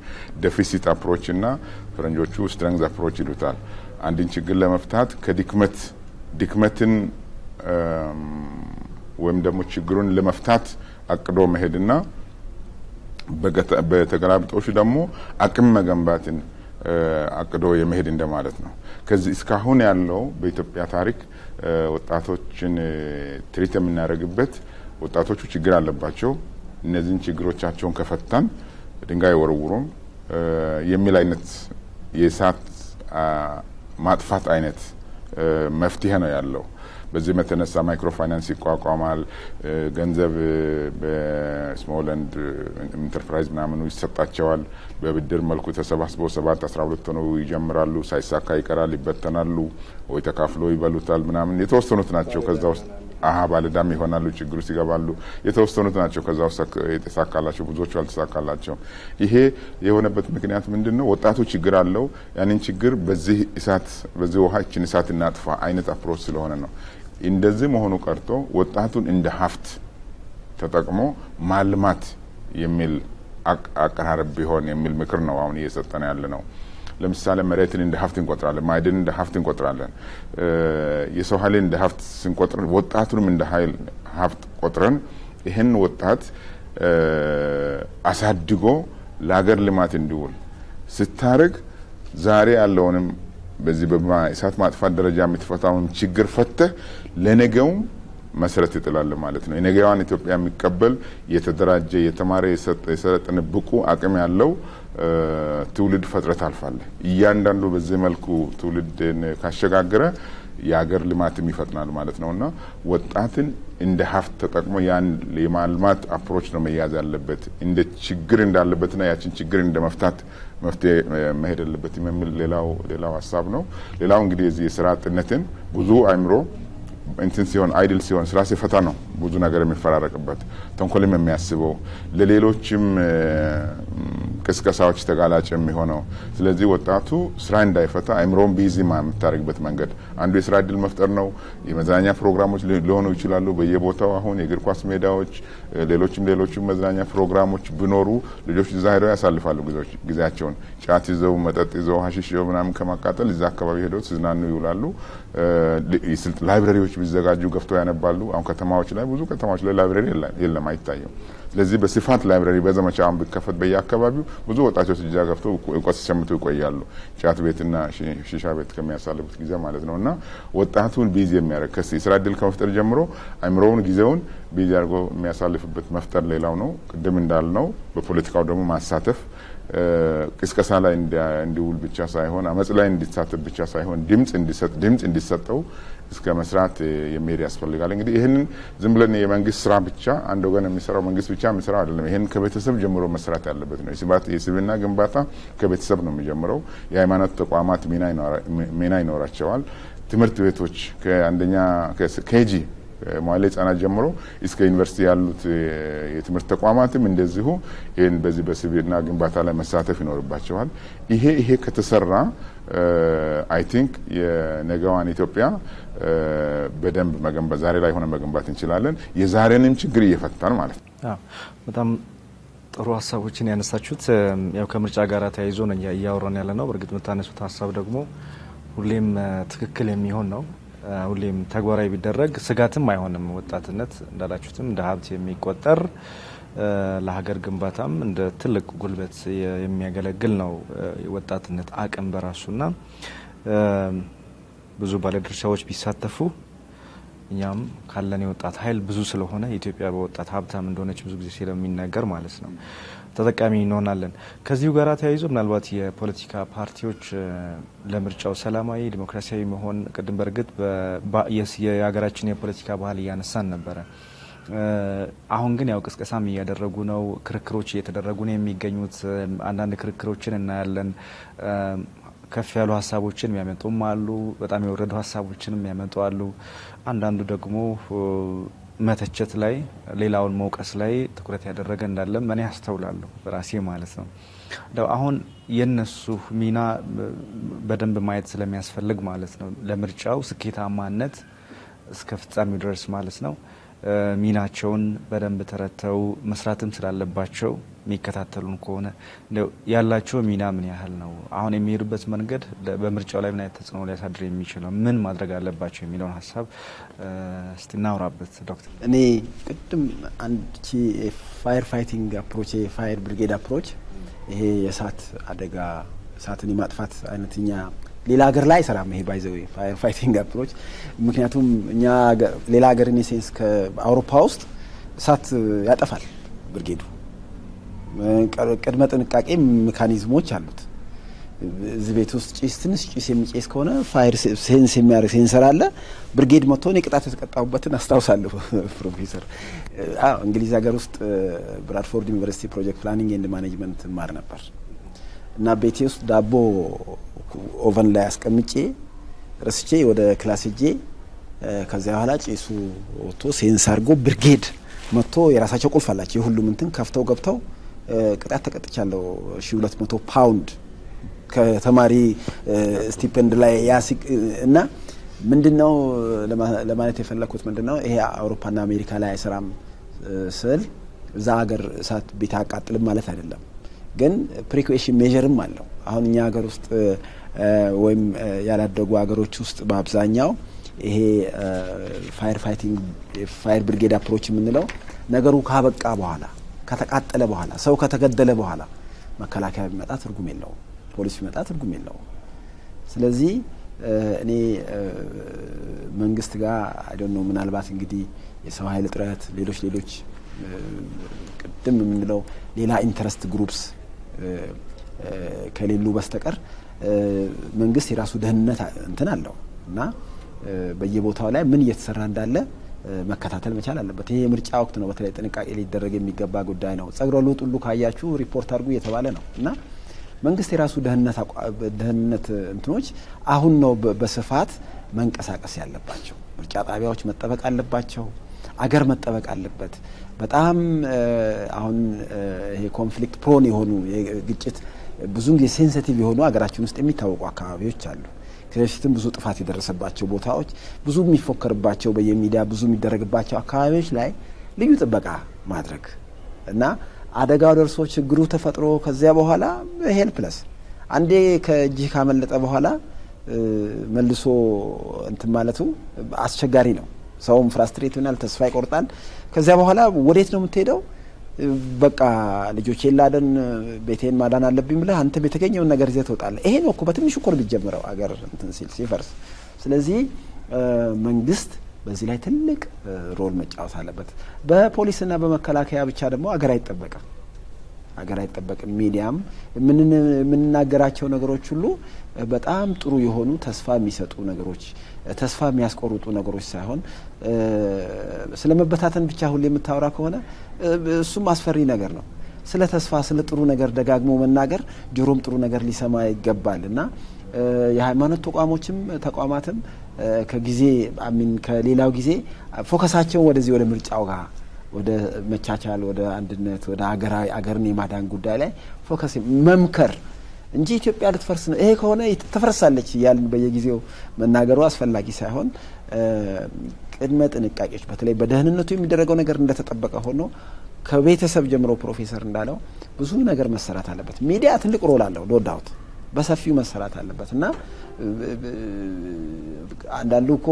ዴፊሲት አፕሮች እና ፈረንጆቹ ስትሬንግዝ አፕሮች ይሉታል። አንድን ችግር ለመፍታት ድክመትን ወይም ደግሞ ችግሩን ለመፍታት አቅዶ መሄድና በተገላብጦሹ ደግሞ አቅም መገንባትን አቅዶ የመሄድ እንደማለት ነው። ከዚህ እስካሁን ያለው በኢትዮጵያ ታሪክ ወጣቶችን ትሪት የምናደርግበት ወጣቶቹ ችግር አለባቸው እነዚህን ችግሮቻቸውን ከፈታን ድንጋይ ወርውሩም የሚል አይነት የእሳት ማጥፋት አይነት መፍትሄ ነው ያለው። በዚህ መተነሳ ማይክሮ ፋይናንስ ይቋቋማል ገንዘብ በስሞል ኤንድ ኢንተርፕራይዝ ምናምኑ ይሰጣቸዋል በብድር መልኩ ተሰባስበው 7-12 ነው ይጀምራሉ ሳይሳካ ይቀራል ይበተናሉ ወይ ተካፍሎ ይበሉታል ምናምን የተወሰኑት ናቸው ከዛ ውስጥ ባለዳም ይሆናሉ ችግሩ ሲገባሉ የተወሰኑት ናቸው ከዛ ውስጥ የተሳካላቸው ብዙዎቹ አልተሳካላቸው። ይሄ የሆነበት ምክንያት ምንድነው ወጣቱ ችግር አለው ያንን ችግር በዚህ ውሃችን እሳት እናጥፋ አይነት አፕሮች ስለሆነ ነው። እንደዚህ መሆኑ ቀርቶ ወጣቱን እንደ ሀብት ተጠቅሞ ማልማት የሚል አቀራረብ ቢሆን የሚል ምክር ነው አሁን እየሰጠን ያለ ነው። ለምሳሌ መሬትን እንደ ሀብት እንቆጥራለን ማዕድን እንደ ሀብት እንቆጥራለን የሰው ኃይል እንደ ሀብት ስንቆጥር ወጣቱንም እንደ ሀብት ቆጥረን ይሄን ወጣት አሳድጎ ለሀገር ልማት እንዲውል ስታረግ ዛሬ ያለውንም በዚህ በእሳት ማጥፋት ደረጃ የምትፈታውን ችግር ፈተህ ለነገው መሰረት ይጥላል ማለት ነው። የነገዋን ኢትዮጵያ የሚቀበል የተደራጀ የተማረ የሰለጠነ ብቁ አቅም ያለው ትውልድ ፈጥረት አልፋለ እያንዳንዱ በዚህ መልኩ ትውልድን ካሸጋገረ የሀገር ልማትም ይፈጥናል ማለት ነውና ወጣትን እንደ ሀብት ተጠቅሞ ያን የማልማት አፕሮች ነው መያዝ ያለበት እንደ ችግር እንዳለበትና ያችን ችግር እንደመፍታት መፍትሄ መሄድ አለበት የሚል ሌላው ሐሳብ ነው። ሌላው እንግዲህ እዚህ የሥራ አጥነትን ብዙ አይምሮ እንትን ሲሆን አይድል ሲሆን ስራ ሲፈታ ነው ብዙ ነገር የሚፈራረቅበት ተንኮልም የሚያስበው ለሌሎችም ቅስቀሳዎች ተጋላጭ የሚሆነው። ስለዚህ ወጣቱ ስራ እንዳይፈታ አይምሮን ቢዚ የምታደርግበት መንገድ አንዱ የስራ እድል መፍጠር ነው። የመዝናኛ ፕሮግራሞች ሊሆኑ ይችላሉ በየቦታው አሁን የእግር ኳስ ሜዳዎች ሌሎችም መዝናኛ ፕሮግራሞች ቢኖሩ ልጆች እዛ ሄደው ያሳልፋሉ ጊዜያቸውን ጫት ይዘው መጠጥ ይዘው ሀሺሽ ይዘው ምናምን ከማቃጠል እዛ አካባቢ ሄደው ሲዝናኑ ይውላሉ። ላይብረሪዎች ቢዘጋጁ ገፍተው ያነባሉ። አሁን ከተማዎች ላይ ብዙ ከተማዎች ላይ ላይብረሪ የለም አይታየም። ስለዚህ በስፋት ላይብረሪ በዘመቻም ቢከፈት በየአካባቢው ብዙ ወጣቶች እዛ ገፍተው እውቀት ሲሰምቱ ይቆያሉ ጫት ቤትና ሺሻ ቤት ከሚያሳልፉት ጊዜ ማለት ነውና ወጣቱን ቢዚ የሚያደርግ የስራ እድል ከመፍጠር ጀምሮ አይምሮውን ጊዜውን ቢዚ አድርጎ የሚያሳልፍበት መፍጠር ሌላው ነው። ቅድም እንዳልነው በፖለቲካው ደግሞ ማሳተፍ ቅስቀሳ ላይ እንዲውል ብቻ ሳይሆን አመጽ ላይ እንዲሳተፍ ብቻ ሳይሆን ድምጽ እንዲሰጠው እስከ መስራት የሚሄድ ያስፈልጋል። እንግዲህ ይሄንን ዝም ብለን የመንግስት ስራ ብቻ አንድ ወገን የሚሰራው መንግስት ብቻ የሚሰራው አይደለም። ይሄን ከቤተሰብ ጀምሮ መስራት ያለበት ነው። የስብዕና ግንባታ ከቤተሰብ ነው የሚጀምረው። የሃይማኖት ተቋማት ሚና ይኖራቸዋል። ትምህርት ቤቶች ከአንደኛ ከኬጂ መዋዕለ ህጻናት ጀምሮ እስከ ዩኒቨርሲቲ ያሉት የትምህርት ተቋማትም እንደዚሁ ይሄን በዚህ በስብዕና ግንባታ ላይ መሳተፍ ይኖርባቸዋል። ይሄ ከተሰራ አይ ቲንክ የነገዋን ኢትዮጵያ በደንብ መገንባት ዛሬ ላይ ሆነ መገንባት እንችላለን። የዛሬንም ችግር እየፈታን ማለት ነው። በጣም ጥሩ ሀሳቦችን ያነሳችሁት ያው ከምርጫ ጋር ተያይዞ ነው እያወራን ያለ ነው። በእርግጥ የምታነሱት ሀሳብ ደግሞ ሁሌም ትክክል የሚሆን ነው። ሁሌም ተግባራዊ ቢደረግ ስጋትም አይሆንም። ወጣትነት እንዳላችሁትም እንደ ሀብት የሚቆጠር ለሀገር ግንባታም እንደ ትልቅ ጉልበት የሚያገለግል ነው ወጣትነት አቅም በራሱና ብዙ ባለድርሻዎች ቢሳተፉ እኛም ካለን የወጣት ኃይል ብዙ ስለሆነ ኢትዮጵያ በወጣት ሀብታም እንደሆነች ብዙ ጊዜ ስለሚነገር ማለት ነው ተጠቃሚ እንሆናለን። ከዚሁ ጋር ተያይዞ ምናልባት የፖለቲካ ፓርቲዎች ለምርጫው ሰላማዊ ዲሞክራሲያዊ መሆን ቅድም በርግጥ የሀገራችን የፖለቲካ ባህል እያነሳን ነበረ። አሁን ግን ያው ቅስቀሳም እያደረጉ ነው፣ ክርክሮች እየተደረጉ ነው የሚገኙት። አንዳንድ ክርክሮችን እናያለን። ከፍ ያሉ ሀሳቦችን የሚያመጡም አሉ፣ በጣም የወረዱ ሀሳቦችንም የሚያመጡ አሉ። አንዳንዱ ደግሞ መተቸት ላይ ሌላውን መውቀስ ላይ ትኩረት ያደረገ እንዳለ እኔ አስተውላለሁ በራሴ ማለት ነው። አሁን የነሱ ሚና በደንብ ማየት ስለሚያስፈልግ ማለት ነው ለምርጫው ስኬታማነት እስከ ፍጻሜው ድረስ ማለት ነው ሚናቸውን በደንብ ተረተው መስራትም ስላለባቸው የሚከታተሉን ከሆነ ያላቸው ሚና ምን ያህል ነው፣ አሁን የሚሄዱበት መንገድ በምርጫው ላይ ምን አይነት ተጽዕኖ ሊያሳድር የሚችለው ምን ማድረግ አለባቸው የሚለውን ሀሳብ እስቲ እናውራበት ዶክተር። እኔ ቅድም አንቺ ፋየር ፋይቲንግ አፕሮች የፋየር ብሪጌድ አፕሮች ይሄ የእሳት አደጋ እሳትን የማጥፋት አይነትኛ ሌላ ሀገር ላይ ሰራም ይሄ ባይዘው ፋየር ፋይቲንግ አፕሮች ምክንያቱም እኛ ሌላ ሀገር ኔሴንስ ከአውሮፓ ውስጥ እሳት ያጠፋል ብርጌዱ ቅድመ ጥንቃቄ ሜካኒዝሞች አሉት። እዚህ ቤት ውስጥ ጭስ ትንሽ ጭስ የሚጨስ ከሆነ ፋየር ሴንስ የሚያደርግ ሴንሰር አለ። ብርጌድ መጥቶ እኔ ቅጣት የተቀጣሁበትን አስታውሳለሁ። ፕሮፌሰር እንግሊዝ ሀገር ውስጥ ብራድፎርድ ዩኒቨርሲቲ ፕሮጀክት ፕላኒንግ ኤንድ ማኔጅመንት ማር ነበር እና ቤቴ ውስጥ ዳቦ ኦቨን ላይ አስቀምጬ ረስቼ ወደ ክላስ ሄጄ ከዚያ በኋላ ጭሱ ወጥቶ ሴንስ አድርጎ ብርጌድ መጥቶ የራሳቸው ቁልፍ አላቸው የሁሉም እንትን ከፍተው ገብተው ቅጣት ተቀጥቻለሁ 1200 ፓውንድ ከተማሪ ስቲፔንድ ላይ ያሲቅ እና ምንድነው ለማለት የፈለኩት ምንድነው ይሄ አውሮፓና አሜሪካ ላይ አይሰራም ስል እዛ ሀገር እሳት ቤት አቃጥልም ማለት አይደለም፣ ግን ፕሪኮሽን ሜዠርም አለው። አሁን እኛ ሀገር ውስጥ ወይም ያላደጉ ሀገሮች ውስጥ በአብዛኛው ይሄ ፋየር ፋይቲንግ ፋየር ብሪጌድ አፕሮች የምንለው ነገሩ ካበቃ በኋላ ከተቃጠለ በኋላ ሰው ከተገደለ በኋላ መከላከያ ቢመጣ ትርጉም የለውም፣ ፖሊስ ቢመጣ ትርጉም የለውም። ስለዚህ እኔ መንግስት ጋር አይ ዶንት ኖ ምናልባት እንግዲህ የሰው ኃይል እጥረት ሌሎች ቅድም የምንለው ሌላ ኢንተረስት ግሩፕስ ከሌሉ በስተቀር መንግስት የራሱ ደህንነት እንትን አለው እና በየቦታው ላይ ምን እየተሰራ እንዳለ መከታተል መቻል አለበት። ይሄ የምርጫ ወቅት ነው፣ በተለይ ጥንቃቄ ሊደረግ የሚገባ ጉዳይ ነው። ጸጉረ ልውጥ ሁሉ ካያችሁ ሪፖርት አድርጉ እየተባለ ነው እና መንግስት የራሱ ደህንነት እንትኖች አሁን ነው በስፋት መንቀሳቀስ ያለባቸው። ምርጫ ጣቢያዎች መጠበቅ አለባቸው፣ አገር መጠበቅ አለበት። በጣም አሁን ይሄ ኮንፍሊክት ፕሮን የሆኑ የግጭት ብዙ ጊዜ ሴንሲቲቭ የሆኑ አገራችን ውስጥ የሚታወቁ አካባቢዎች አሉ። ከዚህም ብዙ ጥፋት የደረሰባቸው ቦታዎች፣ ብዙ የሚፎከርባቸው በየሚዲያ ብዙ የሚደረግባቸው አካባቢዎች ላይ ልዩ ጥበቃ ማድረግ እና አደጋው ደርሶ ችግሩ ተፈጥሮ ከዚያ በኋላ ሄልፕለስ አንዴ ከእጅህ ካመለጠ በኋላ መልሶ እንትን ማለቱ አስቸጋሪ ነው። ሰውም ፍራስትሬት ይሆናል፣ ተስፋ ይቆርጣል። ከዚያ በኋላ ወዴት ነው የምትሄደው? በቃ ልጆቼን ላደን ቤቴን ማዳን አለብኝ ብለህ አንተ በተገኘው ነገር ይዘህ ትወጣለህ። ይሄ ነው እኮ በትንሹ እኮ ቢጀምረው አገር እንትን ሲፈርስ። ስለዚህ መንግስት በዚህ ላይ ትልቅ ሮል መጫወት አለበት። በፖሊስና በመከላከያ ብቻ ደግሞ አገር አይጠበቅም። ሚዲያም የምንናገራቸው ነገሮች ሁሉ በጣም ጥሩ የሆኑ ተስፋ የሚሰጡ ነገሮች፣ ተስፋ የሚያስቆርጡ ነገሮች ሳይሆን ስለመበታተን ብቻ ሁሉ የምታወራ ከሆነ እሱም አስፈሪ ነገር ነው። ስለ ተስፋ ስለ ጥሩ ነገር ደጋግሞ መናገር ጆሮም ጥሩ ነገር ሊሰማ ይገባል እና የሃይማኖት ተቋማትም ከጊዜ ከሌላው ጊዜ ፎከሳቸውን ወደዚህ ወደ ምርጫው ጋር ወደ መቻቻል ወደ አንድነት ወደ አገርን የማዳን ጉዳይ ላይ ፎከስ መምከር እንጂ ኢትዮጵያ ልትፈርስ ነው ይሄ ከሆነ ትፈርሳለች እያልን በየጊዜው መናገሩ አስፈላጊ ሳይሆን ቅድመ ጥንቃቄዎች በተለይ በደህንነቱ የሚደረገው ነገር እንደተጠበቀ ሆኖ ከቤተሰብ ጀምሮ ፕሮፌሰር እንዳለው ብዙ ነገር መሰራት አለበት። ሚዲያ ትልቅ ሮል አለው ዶዳውት በሰፊው መሰራት አለበት እና አንዳንዱ እኮ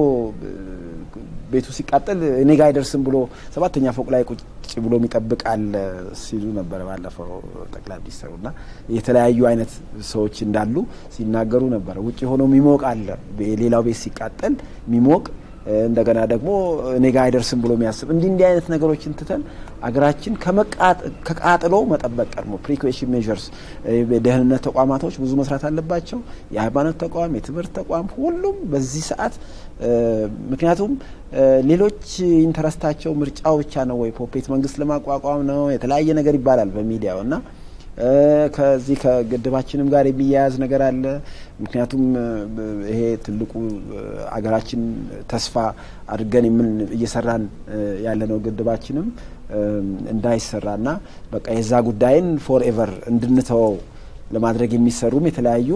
ቤቱ ሲቃጠል እኔ ጋር አይደርስም ብሎ 7ኛ ፎቅ ላይ ቁጭ ብሎ የሚጠብቃል ሲሉ ነበር ባለፈው ጠቅላይ ሚኒስትሩና የተለያዩ አይነት ሰዎች እንዳሉ ሲናገሩ ነበር። ውጪ ሆኖ የሚሞቅ አለ፣ ሌላው ቤት ሲቃጠል የሚሞቅ እንደገና ደግሞ እኔ ጋር አይደርስም ብሎ የሚያስብ እንዲህ አይነት ነገሮችን ትተን አገራችን ከቃጥሎ መጠበቅ ቀርሞ ፕሪኮሽን ሜዠርስ ደህንነት ተቋማቶች ብዙ መስራት አለባቸው። የሃይማኖት ተቋም፣ የትምህርት ተቋም ሁሉም በዚህ ሰዓት ምክንያቱም ሌሎች ኢንተረስታቸው ምርጫው ብቻ ነው ወይ ፖፔት መንግስት ለማቋቋም ነው የተለያየ ነገር ይባላል በሚዲያውና ከዚህ ከግድባችንም ጋር የሚያያዝ ነገር አለ። ምክንያቱም ይሄ ትልቁ አገራችን ተስፋ አድርገን እየሰራን ያለነው ግድባችንም እንዳይሰራና በቃ የዛ ጉዳይን ፎርኤቨር እንድንተወው ለማድረግ የሚሰሩም የተለያዩ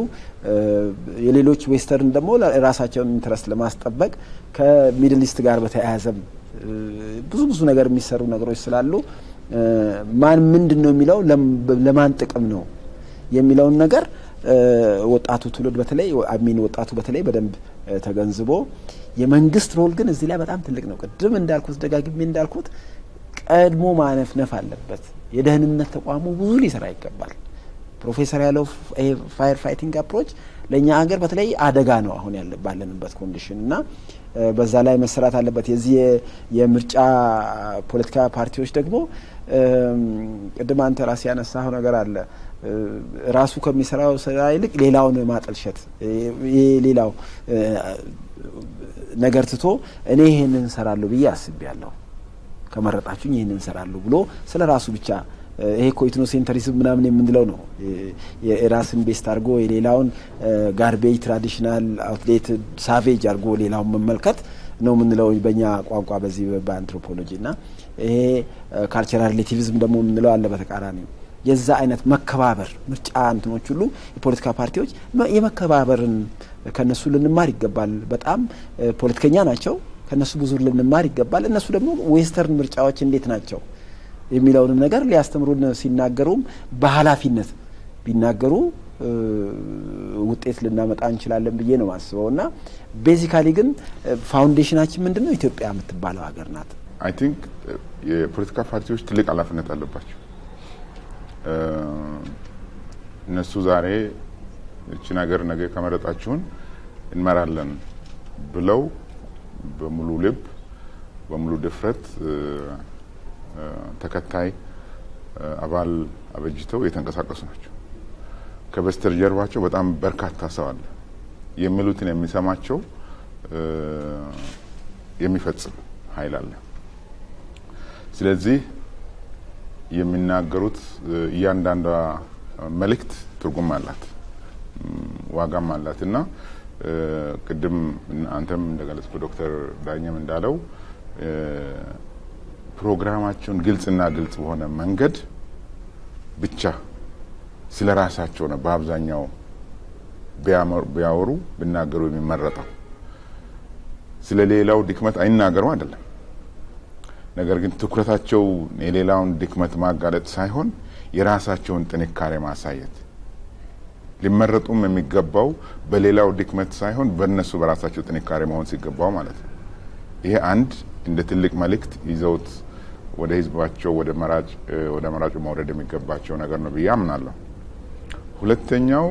የሌሎች ዌስተርን ደግሞ ለራሳቸውን ኢንተረስት ለማስጠበቅ ከሚድል ኢስት ጋር በተያያዘም ብዙ ነገር የሚሰሩ ነገሮች ስላሉ ማን ምንድነው የሚለው ለማን ጥቅም ነው የሚለውን ነገር ወጣቱ ትውልድ በተለይ ወጣቱ በተለይ በደንብ ተገንዝቦ የመንግስት ሮል ግን እዚህ ላይ በጣም ትልቅ ነው። ቅድም እንዳልኩት ደጋግሜ እንዳልኩት ቀድሞ ማነፍነፍ አለበት። የደህንነት ተቋሙ ብዙ ሊሰራ ይገባል። ፕሮፌሰር ያለው ፋየር ፋይቲንግ አፕሮች ለኛ ሀገር በተለይ አደጋ ነው አሁን ባለንበት ኮንዲሽን እና በዛ ላይ መሰራት አለበት። የዚህ የምርጫ ፖለቲካ ፓርቲዎች ደግሞ ቅድም አንተ ራስ ያነሳው ነገር አለ ራሱ ከሚሰራው ስራ ይልቅ ሌላውን ማጠልሸት ሌላው ነገር ትቶ እኔ ይሄንን ሰራለሁ ብዬ አስቤያለሁ ከመረጣችሁኝ ይሄንን ሰራለሁ ብሎ ስለራሱ ብቻ ይሄ ኮኢትኖ ሴንተሪዝም ምናምን የምንለው ነው። የራስን ቤስት አርጎ የሌላውን ጋርቤጅ ትራዲሽናል አውትዴትድ ሳቬጅ አርጎ ሌላውን መመልከት ነው የምንለው በእኛ ቋንቋ በዚህ በአንትሮፖሎጂና ይሄ ካልቸራል ሪሌቲቪዝም ደግሞ የምንለው አለ በተቃራኒ የዛ አይነት መከባበር ምርጫ እንትኖች ሁሉ የፖለቲካ ፓርቲዎች የመከባበርን ከነሱ ልንማር ይገባል። በጣም ፖለቲከኛ ናቸው ከነሱ ብዙ ልንማር ይገባል። እነሱ ደግሞ ዌስተርን ምርጫዎች እንዴት ናቸው የሚለውንም ነገር ሊያስተምሩን ሲናገሩም በኃላፊነት ቢናገሩ ውጤት ልናመጣ እንችላለን ብዬ ነው ማስበውና ቤዚካሊ ግን ፋውንዴሽናችን ምንድነው ኢትዮጵያ የምትባለው ሀገር ናት። አይ ቲንክ የፖለቲካ ፓርቲዎች ትልቅ ኃላፊነት አለባቸው። እነሱ ዛሬ እቺን ሀገር ነገ ከመረጣችሁን እንመራለን ብለው በሙሉ ልብ በሙሉ ድፍረት ተከታይ አባል አበጅተው የተንቀሳቀሱ ናቸው። ከበስተጀርባቸው በጣም በርካታ ሰው አለ የሚሉትን የሚሰማቸው የሚፈጽም ኃይል አለ። ስለዚህ የሚናገሩት እያንዳንዷ መልእክት ትርጉም አላት ዋጋም አላትና ቅድም አንተም እንደገለጽከው ዶክተር ዳኘም እንዳለው ፕሮግራማቸውን ግልጽና ግልጽ በሆነ መንገድ ብቻ ስለራሳቸው ነው በአብዛኛው ቢያወሩ ብናገሩ የሚመረጠው። ስለሌላው ድክመት አይናገሩ አይደለም። ነገር ግን ትኩረታቸው የሌላውን ድክመት ማጋለጥ ሳይሆን የራሳቸውን ጥንካሬ ማሳየት ሊመረጡም የሚገባው በሌላው ድክመት ሳይሆን በእነሱ በራሳቸው ጥንካሬ መሆን ሲገባው ማለት ነው። ይሄ አንድ እንደ ትልቅ መልእክት ይዘውት ወደ ህዝባቸው ወደ መራጩ መውረድ የሚገባቸው ነገር ነው ብዬ አምናለሁ። ሁለተኛው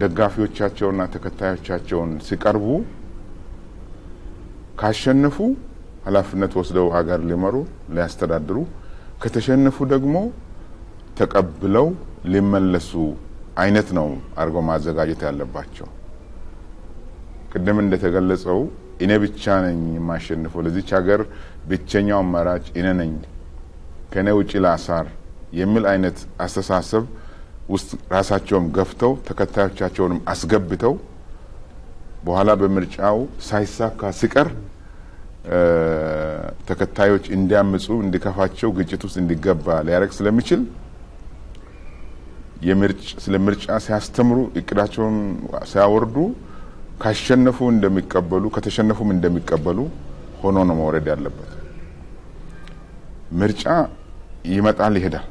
ደጋፊዎቻቸውና ተከታዮቻቸውን ሲቀርቡ ካሸነፉ ኃላፊነት ወስደው ሀገር ሊመሩ ሊያስተዳድሩ ከተሸነፉ ደግሞ ተቀብለው ሊመለሱ አይነት ነው አርጎ ማዘጋጀት ያለባቸው። ቅድም እንደተገለጸው እኔ ብቻ ነኝ የማሸንፈው ለዚች ሀገር ብቸኛው መራጭ እኔ ነኝ ከኔ ውጪ ላሳር የሚል አይነት አስተሳሰብ ውስጥ ራሳቸውም ገፍተው ተከታዮቻቸውንም አስገብተው በኋላ በምርጫው ሳይሳካ ሲቀር ተከታዮች እንዲያምጹ እንዲከፋቸው ግጭት ውስጥ እንዲገባ ሊያረግ ስለሚችል ስለምርጫ ሲያስተምሩ እቅዳቸውን ሲያወርዱ ካሸነፉ እንደሚቀበሉ ከተሸነፉም እንደሚቀበሉ ሆኖ ነው መውረድ ያለበት። ምርጫ ይመጣል ይሄዳል።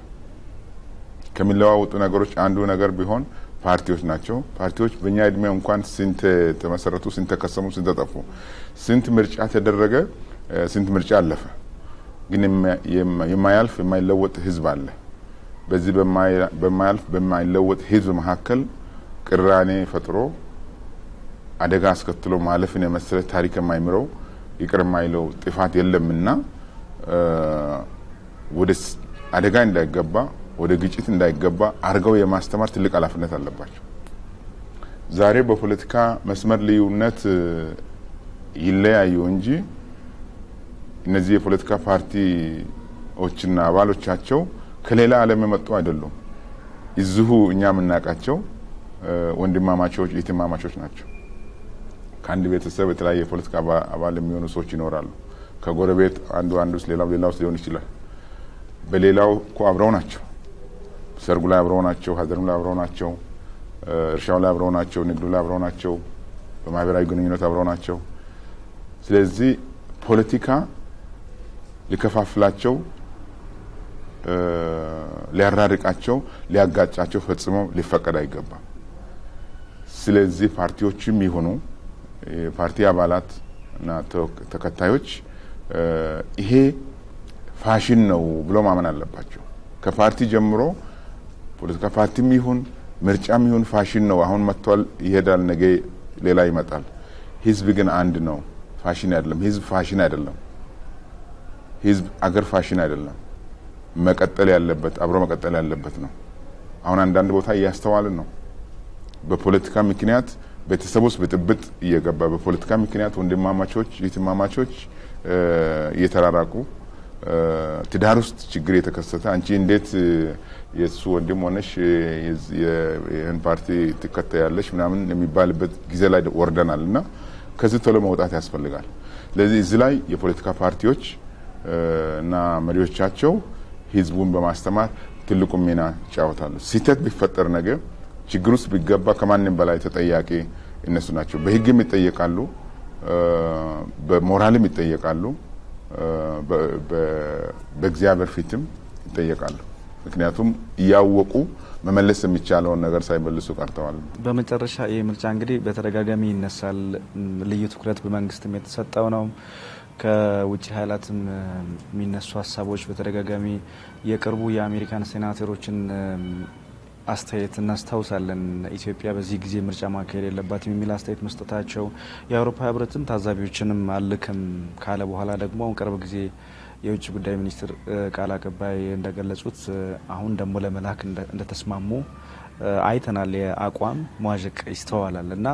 ከሚለዋወጡ ነገሮች አንዱ ነገር ቢሆን ፓርቲዎች ናቸው። ፓርቲዎች በእኛ እድሜ እንኳን ስንት ተመሰረቱ፣ ስንት ተከሰሙ፣ ስንት ተጠፉ፣ ስንት ምርጫ ተደረገ፣ ስንት ምርጫ አለፈ። ግን የማያልፍ የማይለወጥ ህዝብ አለ። በዚህ በማያልፍ በማይለወጥ ህዝብ መካከል ቅራኔ ፈጥሮ አደጋ አስከትሎ ማለፍን የመሰለ ታሪክ የማይምረው ይቅር የማይለው ጥፋት የለምና ወደ አደጋ እንዳይገባ ወደ ግጭት እንዳይገባ አርገው የማስተማር ትልቅ ኃላፊነት አለባቸው። ዛሬ በፖለቲካ መስመር ልዩነት ይለያዩ እንጂ እነዚህ የፖለቲካ ፓርቲዎችና አባሎቻቸው ከሌላ ዓለም የመጡ አይደሉም። እዚሁ እኛ የምናውቃቸው ወንድማማቾች እህትማማቾች ናቸው። ከአንድ ቤተሰብ የተለያየ የፖለቲካ አባል የሚሆኑ ሰዎች ይኖራሉ። ከጎረቤት አንዱ ሌላው ሊሆን ይችላል። በሌላው እኮ አብረው ናቸው። ሰርጉ ላይ አብረው ናቸው፣ ሀዘኑ ላይ አብረው ናቸው፣ እርሻው ላይ አብረው ናቸው፣ ንግዱ ላይ አብረው ናቸው፣ በማህበራዊ ግንኙነት አብረው ናቸው። ስለዚህ ፖለቲካ ሊከፋፍላቸው ሊያራርቃቸው ሊያጋጫቸው ፈጽሞ ሊፈቀድ አይገባም። ስለዚህ ፓርቲዎችም ይሁኑ የፓርቲ አባላት እና ተከታዮች ይሄ ፋሽን ነው ብሎ ማመን አለባቸው። ከፓርቲ ጀምሮ ፖለቲካ ፓርቲም ይሁን ምርጫም ይሁን ፋሽን ነው። አሁን መጥቷል ይሄዳል፣ ነገ ሌላ ይመጣል። ህዝብ ግን አንድ ነው፣ ፋሽን አይደለም። ህዝብ ፋሽን አይደለም። ህዝብ አገር ፋሽን አይደለም። መቀጠል ያለበት አብሮ መቀጠል ያለበት ነው። አሁን አንዳንድ ቦታ እያስተዋልን ነው። በፖለቲካ ምክንያት ቤተሰብ ውስጥ ብጥብጥ እየገባ በፖለቲካ ምክንያት ወንድማማቾች እህትማማቾች እየተራራቁ ትዳር ውስጥ ችግር የተከሰተ አንቺ እንዴት የሱ ወንድም ሆነሽ የን ፓርቲ ትከታያለሽ ምናምን የሚባልበት ጊዜ ላይ ወርደናልና ከዚህ ቶሎ መውጣት ያስፈልጋል። ስለዚህ እዚህ ላይ የፖለቲካ ፓርቲዎች እና መሪዎቻቸው ህዝቡን በማስተማር ትልቁ ሚና ይጫወታሉ። ሲተት ቢፈጠር ነገር ችግር ውስጥ ቢገባ ከማንም በላይ ተጠያቂ እነሱ ናቸው። በህግም ይጠየቃሉ፣ በሞራልም ይጠየቃሉ፣ በእግዚአብሔር ፊትም ይጠየቃሉ። ምክንያቱም ያወቁ መመለስ የሚቻለውን ነገር ሳይመልሱ ቀርተዋል። በመጨረሻ ይህ ምርጫ እንግዲህ በተደጋጋሚ ይነሳል። ልዩ ትኩረት በመንግስትም የተሰጠው ነው። ከውጭ ኃይላትም የሚነሱ ሀሳቦች በተደጋጋሚ የቅርቡ የአሜሪካን ሴናተሮችን አስተያየት እናስታውሳለን። ኢትዮጵያ በዚህ ጊዜ ምርጫ ማካሄድ የለባትም የሚል አስተያየት መስጠታቸው፣ የአውሮፓ ህብረትም ታዛቢዎችንም አልክም ካለ በኋላ ደግሞ ቅርብ ጊዜ የውጭ ጉዳይ ሚኒስትር ቃል አቀባይ እንደገለጹት አሁን ደግሞ ለመላክ እንደተስማሙ አይተናል። የአቋም መዋዠቅ ይስተዋላል እና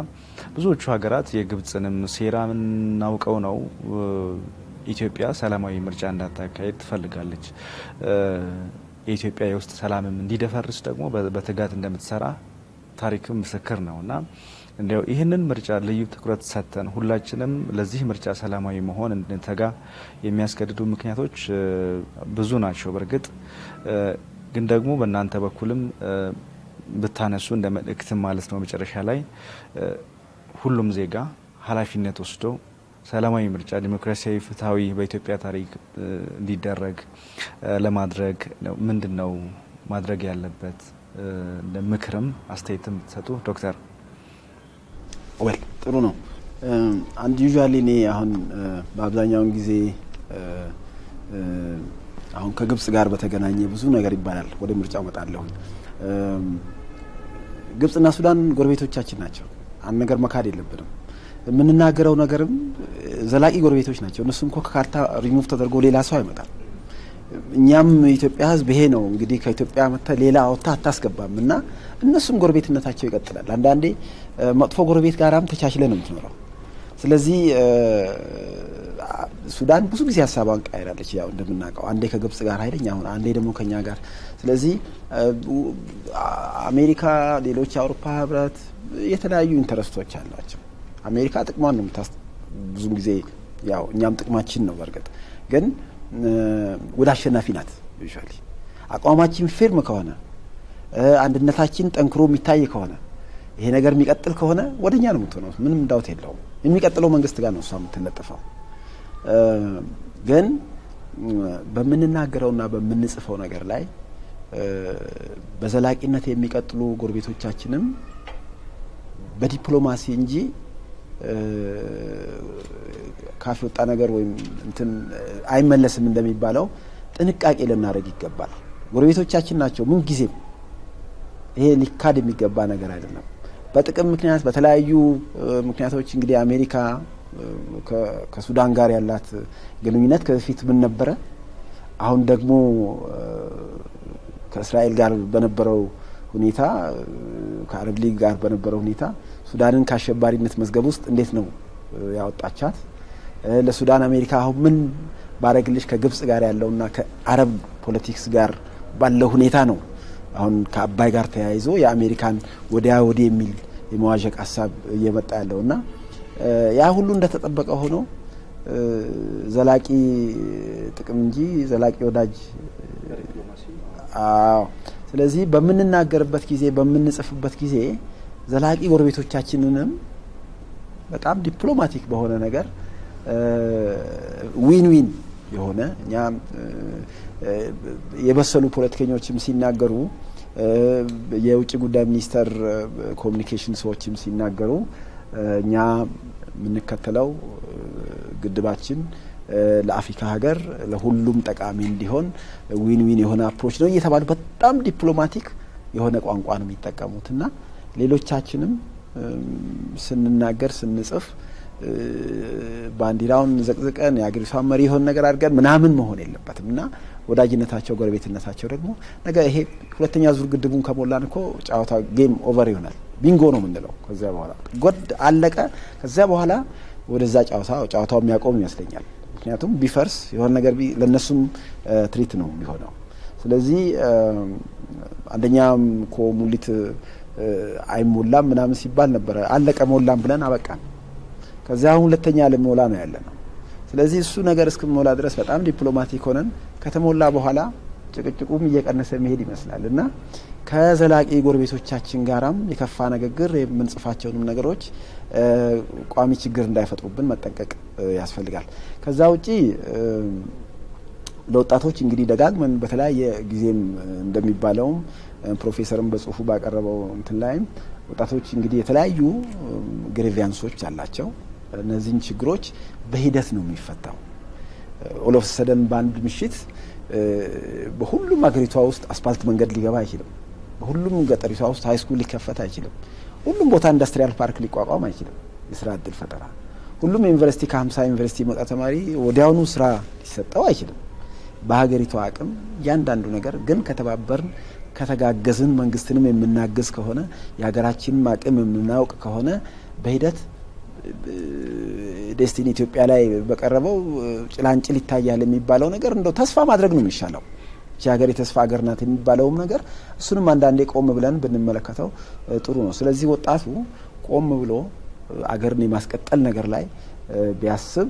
ብዙዎቹ ሀገራት የግብጽንም ሴራ ምናውቀው ነው ኢትዮጵያ ሰላማዊ ምርጫ እንዳታካሄድ ትፈልጋለች። የኢትዮጵያ የውስጥ ሰላምም እንዲደፈርስ ደግሞ በትጋት እንደምትሰራ ታሪክም ምስክር ነውና እንደው ይህንን ምርጫ ልዩ ትኩረት ሰጥተን ሁላችንም ለዚህ ምርጫ ሰላማዊ መሆን እንድንተጋ የሚያስገድዱ ምክንያቶች ብዙ ናቸው። በእርግጥ ግን ደግሞ በእናንተ በኩልም ብታነሱ እንደ መልእክት ማለት ነው መጨረሻ ላይ ሁሉም ዜጋ ኃላፊነት ወስዶ ሰላማዊ ምርጫ ዲሞክራሲያዊ ፍትሃዊ በኢትዮጵያ ታሪክ እንዲደረግ ለማድረግ ምንድነው ማድረግ ያለበት? ለምክርም አስተያየትም ተሰጡ ዶክተር። ጥሩ ነው። አንድ ዩዥዋሊ እኔ አሁን በአብዛኛው ጊዜ አሁን ከግብጽ ጋር በተገናኘ ብዙ ነገር ይባላል። ወደ ምርጫው መጣለሁ። ግብጽና ሱዳን ጎረቤቶቻችን ናቸው። አንድ ነገር መካድ የለብንም። የምንናገረው ነገርም ዘላቂ ጎረቤቶች ናቸው። እነሱም እኮ ከካርታ ሪሙቭ ተደርጎ ሌላ ሰው አይመጣም። እኛም ኢትዮጵያ ህዝብ ይሄ ነው እንግዲህ ከኢትዮጵያ መጣ ሌላ አውጣ አታስገባም እና እነሱም ጎረቤትነታቸው ይቀጥላል። አንዳንዴ መጥፎ ጎረቤት ጋራም ተቻችለ ነው የምትኖረው። ስለዚህ ሱዳን ብዙ ጊዜ ሀሳቧን ቀይራለች። ያው እንደምናውቀው አንዴ ከግብጽ ጋር ኃይለኛ ሆነ፣ አንዴ ደግሞ ከኛ ጋር። ስለዚህ አሜሪካ፣ ሌሎች የአውሮፓ ህብረት የተለያዩ ኢንተረስቶች አሏቸው። አሜሪካ ጥቅሟን ነው ብዙ ጊዜ ያው እኛም ጥቅማችን ነው። በርግጥ ግን ወደ አሸናፊ ናት። ዩዥዋሊ አቋማችን ፊርም ከሆነ አንድነታችን ጠንክሮ የሚታይ ከሆነ ይሄ ነገር የሚቀጥል ከሆነ ወደኛ ነው የምትሆነው። ምንም ዳውት የለውም። የሚቀጥለው መንግስት ጋር ነው እሷ የምትለጠፈው። ግን በምንናገረውና በምንጽፈው ነገር ላይ በዘላቂነት የሚቀጥሉ ጎረቤቶቻችንም በዲፕሎማሲ እንጂ ካፍ ወጣ ነገር ወይም እንትን አይመለስም እንደሚባለው ጥንቃቄ ልናደርግ ይገባል። ጎረቤቶቻችን ናቸው ምን ጊዜም። ይሄ ሊካድ የሚገባ ነገር አይደለም። በጥቅም ምክንያት በተለያዩ ምክንያቶች እንግዲህ አሜሪካ ከሱዳን ጋር ያላት ግንኙነት ከፊት ምን ነበረ አሁን ደግሞ ከእስራኤል ጋር በነበረው ሁኔታ ከአረብ ሊግ ጋር በነበረው ሁኔታ ሱዳንን ከአሸባሪነት መዝገብ ውስጥ እንዴት ነው ያወጣቻት ለሱዳን አሜሪካ አሁን ምን ባረግልሽ ከግብጽ ጋር ያለውና ከአረብ ፖለቲክስ ጋር ባለው ሁኔታ ነው አሁን ከአባይ ጋር ተያይዞ የአሜሪካን ወዲያ ወዲ የሚል የመዋዠቅ ሐሳብ እየመጣ ያለውና ያ ሁሉ እንደተጠበቀ ሆኖ ዘላቂ ጥቅም እንጂ ዘላቂ ወዳጅ ስለዚህ በመንናገርበት ጊዜ በመንጽፍበት ጊዜ ዘላቂ ጎረቤቶቻችንንም በጣም ዲፕሎማቲክ በሆነ ነገር ዊን ዊን የሆነ እኛ የበሰሉ ፖለቲከኞችም ሲናገሩ የውጭ ጉዳይ ሚኒስተር ኮሙኒኬሽን ሰዎችም ሲናገሩ እኛ ምንከተለው ግድባችን ለአፍሪካ ሀገር ለሁሉም ጠቃሚ እንዲሆን ዊን ዊን የሆነ አፕሮች ነው እየተባለ በጣም ዲፕሎማቲክ የሆነ ቋንቋ ነው የሚጠቀሙትና ሌሎቻችንም ስንናገር ስንጽፍ ባንዲራውን ዘቅዝቀን የአገሪቷን መሪ የሆነ ነገር አድርገን ምናምን መሆን የለበትምና ወዳጅነታቸው ጎረቤትነታቸው ደግሞ ነገ ይሄ ሁለተኛ ዙር ግድቡን ከሞላን እኮ ጫዋታ ጌም ኦቨር ይሆናል ቢንጎ ነው የምንለው ከዛ በኋላ ጎድ አለቀ ከዛ በኋላ ወደዛ ጫዋታው የሚያቆም ይመስለኛል ምክንያቱም ቢፈርስ የሆነ ነገር ለነሱም ትሪት ነው የሚሆነው ስለዚህ አንደኛም ኮሙሊት አይሞላም ምናምን ሲባል ነበር አለቀ ሞላም ብለን አበቃን ከዛ ሁለተኛ ለሞላ ነው ያለነው ስለዚህ እሱ ነገር እስከሞላ ድረስ በጣም ዲፕሎማቲክ ሆነን ከተሞላ በኋላ ጭቅጭቁም እየቀነሰ መሄድ ይመስላልና ከዘላቂ ጎረቤቶቻችን ጋራም የከፋ ንግግር የምንጽፋቸውንም ነገሮች ቋሚ ችግር እንዳይፈጥሩብን መጠንቀቅ ያስፈልጋል ከዛ ውጪ ለወጣቶች እንግዲህ ደጋግመን በተለያየ ጊዜም እንደሚባለው ፕሮፌሰርም በጽሁፉ ባቀረበው እንትን ላይም ወጣቶች እንግዲህ የተለያዩ ግሪቫንሶች አላቸው እነዚህን ችግሮች በሂደት ነው የሚፈታው ኦል ኦፍ ሰደን ባንድ ምሽት በሁሉም አገሪቷ ውስጥ አስፋልት መንገድ ሊገባ አይችልም በሁሉም ገጠሪቷ ውስጥ ሃይ ስኩል ሊከፈት አይችልም ሁሉም ቦታ ኢንዱስትሪያል ፓርክ ሊቋቋም አይችልም የስራ እድል ፈጠራ ሁሉም ዩኒቨርሲቲ ከ50 ዩኒቨርሲቲ መጣ ተማሪ ወዲያውኑ ስራ ሊሰጠው አይችልም በሀገሪቷ አቅም ያንዳንዱ ነገር ግን ከተባበርን ከተጋገዝን መንግስትንም የምናገዝ ከሆነ የሀገራችንን አቅም የምናውቅ ከሆነ በሂደት ዴስቲኒ ኢትዮጵያ ላይ በቀረበው ጭላንጭል ይታያል የሚባለው ነገር እንደው ተስፋ ማድረግ ነው የሚሻለው ሀገር የተስፋ ሀገር ናት የሚባለውም ነገር እሱንም አንዳንዴ ቆም ብለን ብንመለከተው ጥሩ ነው ስለዚህ ወጣቱ ቆም ብሎ አገርን የማስቀጠል ነገር ላይ ቢያስብ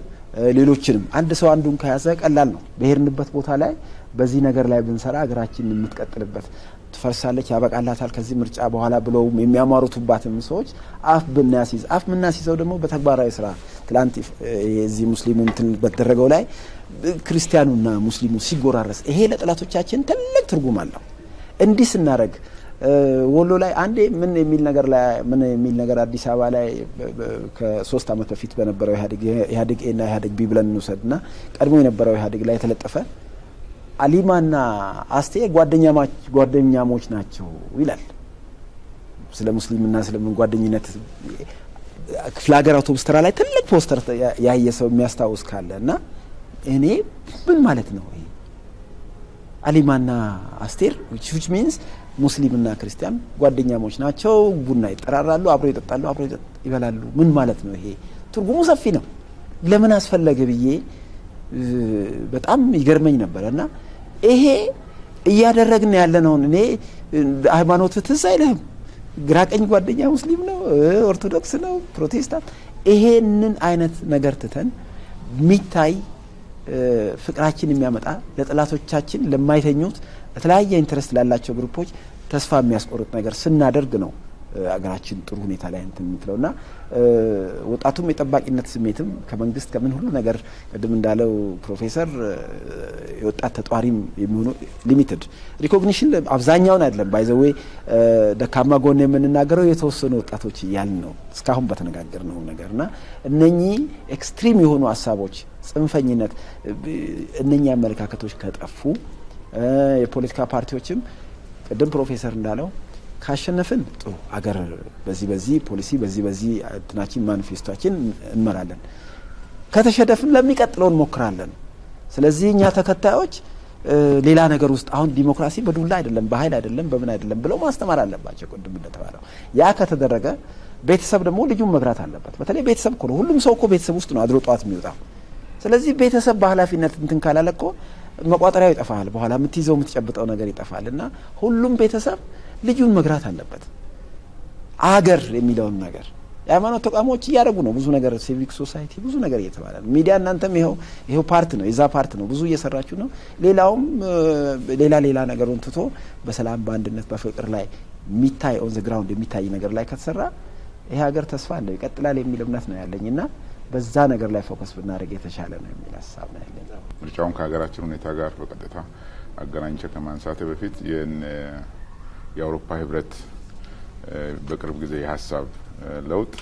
ሌሎችንም አንድ ሰው አንዱን ከያዘ ቀላል ነው በሄርንበት ቦታ ላይ በዚህ ነገር ላይ ብንሰራ ሀገራችንን የምትቀጥልበት ትፈርሳለች ያበቃላታል ከዚህ ምርጫ በኋላ ብለው የሚያማሩቱባትም ሰዎች አፍ ምናሲዘው ደግሞ በተግባራዊ ስራ ትላንት የዚህ ሙስሊሙ እንትን በተደረገው ላይ ክርስቲያኑና ሙስሊሙ ሲጎራረስ ይሄ ለጥላቶቻችን ትልቅ ትርጉም አለው እንዲህ ስናረግ ወሎ ላይ አንዴ ምን የሚል ነገር አዲስ አበባ ላይ ከ3 አመት በፊት በነበረው ኢህአዴግ እና ኢህአዴግ ቢ ብለን እንውሰድና ቀድሞ የነበረው ኢህአዴግ ላይ ተለጠፈ አሊማና አስቴር ጓደኛሞች ናቸው ይላል ስለ ሙስሊምና ስለ ጓደኝነት ፍላገር አውቶቡስ ተራ ላይ ትልቅ ፖስተር ያየሰው የሚያስታውስ ካለና እኔ ምን ማለት ነው ይሄ አሊማና አስቴር which means ሙስሊምና ክርስቲያን ጓደኛሞች ናቸው ቡና ይጠራራሉ አብሮ ይጠጣሉ አብሮ ይበላሉ ምን ማለት ነው ይሄ ትርጉሙ ሰፊ ነው ለምን አስፈለገ ብዬ በጣም ይገርመኝ ነበርና ይሄ እያደረግን ያለነው እኔ ሃይማኖት ትዝ አይልህም ግራቀኝ ጓደኛ ሙስሊም ነው ኦርቶዶክስ ነው ፕሮቴስታንት ይሄንን አይነት ነገር ትተን ሚታይ ፍቅራችን የሚያመጣ ለጥላቶቻችን ለማይተኙት ለተለያየ ኢንተረስት ላላቸው ግሩፖች ተስፋ የሚያስቆርጥ ነገር ስናደርግ ነው አገራችን ጥሩ ሁኔታ ላይ እንትን ምትለውና ወጣቱም የጠባቂነት ስሜትም ከመንግስት ከምን ሁሉ ነገር ቀደም እንዳለው ፕሮፌሰር የወጣት ተጧሪም የሚሆኑ ሊሚትድ ሪኮግኒሽን አብዛኛውን አይደለም ባይ ዘ ዌይ ደካማ ጎን የምንናገረው የተወሰኑ ወጣቶች ያልን ነው እስካሁን በተነጋገርነው ነገርና እነኚህ ኤክስትሪም የሆኑ ሐሳቦች ጽንፈኝነት እነኛ አመለካከቶች ከጠፉ የፖለቲካ ፓርቲዎችም ቀደም ፕሮፌሰር እንዳለው ካሸነፍን ጥሩ አገር በዚህ ፖሊሲ በዚህ እንትናችን ማኒፌስቶችን እንመራለን ከተሸነፍን ለሚቀጥለው እንሞክራለን ስለዚህ እኛ ተከታዮች ሌላ ነገር ውስጥ አሁን ዲሞክራሲ በዱላ አይደለም በኃይል አይደለም በምን አይደለም ብለው ማስተማር አለባቸው ቅድም እንደተባለው ያ ከተደረገ ቤተሰብ ደግሞ ልጁን መብራት አለበት በተለይ ቤተሰብ እኮ ሁሉም ሰው እኮ ቤተሰብ ውስጥ ነው አድሮ ጧት የሚወጣው ስለዚህ ቤተሰብ በኃላፊነት እንትን ካላለኮ መቋጠሪያው ይጠፋል በኋላ የምትይዘው የምትጨብጠው ነገር ይጠፋልና ሁሉም ቤተሰብ ልጁን መግራት አለበት አገር የሚለውን ነገር የሃይማኖት ተቋሞች ያደርጉ ነው ብዙ ነገር ሲቪክ ሶሳይቲ ብዙ ነገር እየተባለ ነው ሚዲያ እናንተም ይሄው ፓርት ነው የዛ ፓርት ነው ብዙ እየሰራችሁ ነው ሌላውም ሌላ ነገሩን ትቶ በሰላም በአንድነት በፍቅር ላይ ሚታይ ኦን ዘ ግራውንድ የሚታይ ነገር ላይ ከተሰራ ይሄ ሀገር ተስፋ አለው ይቀጥላል የሚል እምነት ነው ያለኝና በዛ ነገር ላይ ፎከስ ብናደርግ የተሻለ ነው የሚል ሐሳብ ነው ያለኝ ምርጫውን ከሀገራችን ሁኔታ ጋር በቀጥታ አገናኝቼ ከማንሳቴ በፊት የአውሮፓ ህብረት በቅርብ ጊዜ የሐሳብ ለውጥ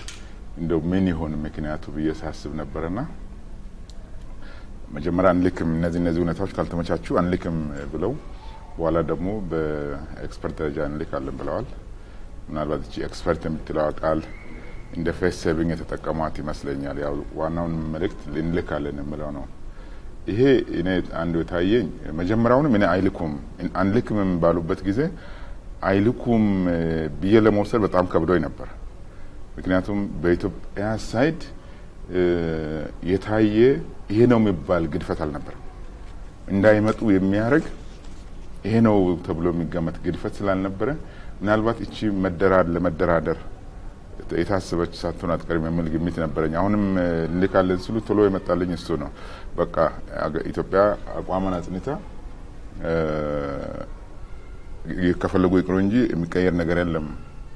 እንደው ምን ይሆን ምክንያቱ በየሳስብ ነበርና መጀመሪያ አንልክም እነዚህ ሁኔታዎች ካልተመቻቹ አንልክም ብለው በኋላ ደግሞ በኤክስፐርት ደረጃ እንልካለን ብለዋል ምናልባት እቺ ኤክስፐርት የምትለው ቃል እንደ ፌስ ሴቪንግ የተጠቀሟት ይመስለኛል ያው ዋናውን መልእክት ልንልካለን የሚለው ነው ይሄ እኔ አንዱ ታየኝ መጀመሪያውንም እኔ አንልክም ባሉበት ጊዜ አይልኩም ብዬ ለመውሰድ በጣም ከብዶኝ ነበር ምክንያቱም በኢትዮጵያ ሳይድ የታየ ይሄ ነው የሚባል ግድፈት አልነበረም እንዳይመጡ የሚያርግ ይሄ ነው ተብሎ የሚገመት ግድፈት ስላልነበረ ምናልባት እቺ ለመደራደር የታሰበች ሳትሆን አትቀርም የሚል ግምት ነበረኝ አሁንም ልካለን ሲሉ ቶሎ የመጣልኝ እሱ ነው በቃ ኢትዮጵያ አቋሟን አጽንታ ከፈለጉ ይቅሩ እንጂ የሚቀየር ነገር የለም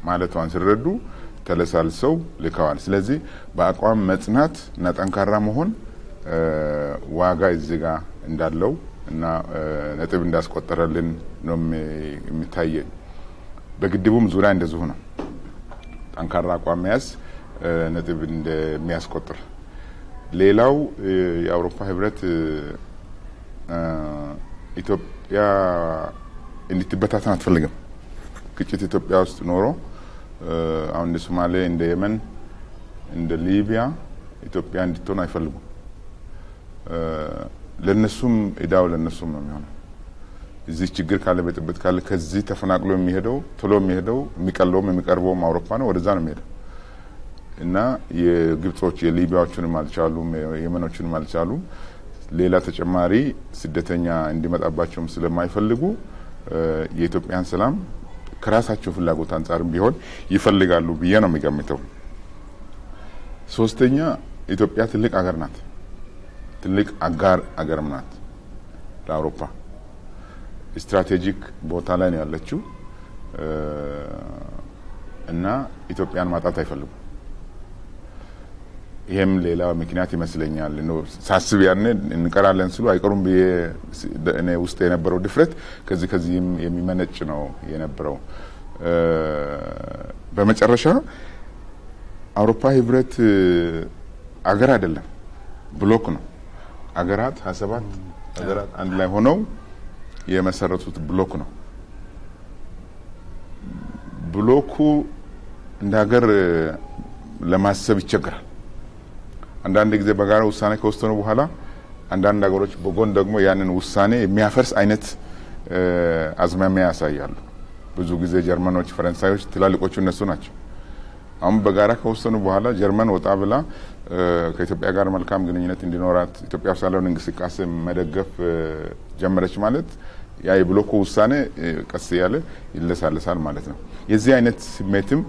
ማለቷን ሲረዱ ተለሳልሰው ልከዋል ስለዚህ በአቋም መጽናት እና ጠንካራ መሆን ዋጋ እዚጋ እንዳለው እና ነጥብ እንዳስቆጠረልን ነው የሚታየኝ በግድቡም ዙሪያ እንደዚሁ ነው ጠንካራ አቋም መያዝ ነጥብ እንደሚያስቆጥር ሌላው የአውሮፓ ህብረት ኢትዮጵያ እንድትበታተን አትፈልግም ግጭት ኢትዮጵያ ውስጥ ኖሮ አሁን እንደ ሶማሌ እንደ የመን እንደ ሊቢያ ኢትዮጵያ እንድትሆን አይፈልጉም ለነሱም እዳው ለነሱም ነው የሚሆነው እዚህ ችግር ካለ በጥብጥ ካለ ከዚህ ተፈናቅሎ የሚሄደው ቶሎ የሚሄደው የሚቀለውም የሚቀርበውም አውሮፓ ነው ወደዛ ነው የሚሄደው እና የግብጾች የሊቢያዎችንም አልቻሉም የመኖችንም አልቻሉም ሌላ ተጨማሪ ስደተኛ እንዲመጣባቸውም ስለማይፈልጉ የኢትዮጵያን ሰላም ከራሳቸው ፍላጎት አንፃርም ቢሆን ይፈልጋሉ ብዬ ነው የሚገምተው ሶስተኛ ኢትዮጵያ ትልቅ ሀገር ናት ትልቅ አገርም ናት ለአውሮፓ ስትራቴጂክ ቦታ ላይ ነው ያለችው እና ኢትዮጵያን ማጣት አይፈልጉም ይሄም ሌላ ምክንያት ይመስለኛል ነው ሳስብ ያኔ እንቀራለን ሲሉ አይቀሩም እኔ ውስጥ የነበረው ድፍረት ከዚህ የሚመነጭ ነው የነበረው በመጨረሻ አውሮፓ ህብረት አገር አይደለም ብሎክ ነው አገራት 27 አገራት አንድ ላይ ሆነው የመሰረቱት ብሎክ ነው ብሎኩ እንደ ሀገር ለማሰብ ይቸግራል አንዳንድ ጊዜ በጋራ ውሳኔ ከወሰኑ በኋላ አንዳንድ ሀገሮች በጎን ደግሞ ያንን ውሳኔ የሚያፈርስ አይነት አዝማሚያ ያሳያሉ ብዙ ጊዜ ጀርመኖች ፈረንሳዮች ትላልቆቹ እነሱ ናቸው አሁን በጋራ ከወሰኑ በኋላ ጀርመን ወጣ ብላ ከኢትዮጵያ ጋር መልካም ግንኙነት እንዲኖራት ኢትዮጵያ ያለው እንቅስቃሴ መደገፍ ጀመረች ማለት ያ የብሎኩ ውሳኔ ቀስ ያለ ይለሳለሳል ማለት ነው የዚህ አይነት ስሜትም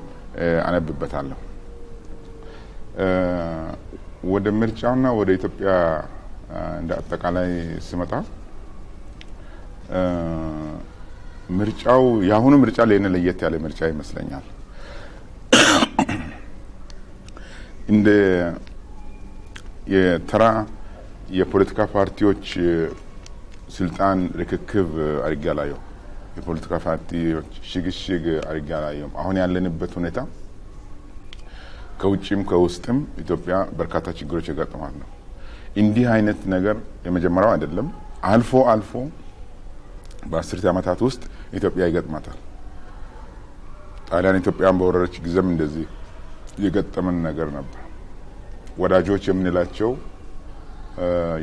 አነብበታለሁ ወደ ምርጫውና ወደ ኢትዮጵያ እንደ አጠቃላይ ስመጣ ምርጫው ያሁኑ ምርጫ ለኔ ለየት ያለ ምርጫ ይመስለኛል እንደ የተራ የፖለቲካ ፓርቲዎች ስልጣን ርክክብ አርጋላዩ የፖለቲካ ፓርቲዎች ሽግሽግ አርጋላዩ አሁን ያለንበት ሁኔታ ከውጭም ከውስጥም ኢትዮጵያ በርካታ ችግሮች ያጋጥማሉ እንዲህ አይነት ነገር የመጀመሪያው አይደለም አልፎ በ10 ዓመታት ውስጥ ኢትዮጵያ ይገጥማታል ጣሊያን ኢትዮጵያን በወረረች ጊዜም እንደዚህ የገጠመን ነገር ነበር። ወዳጆች የምንላቸው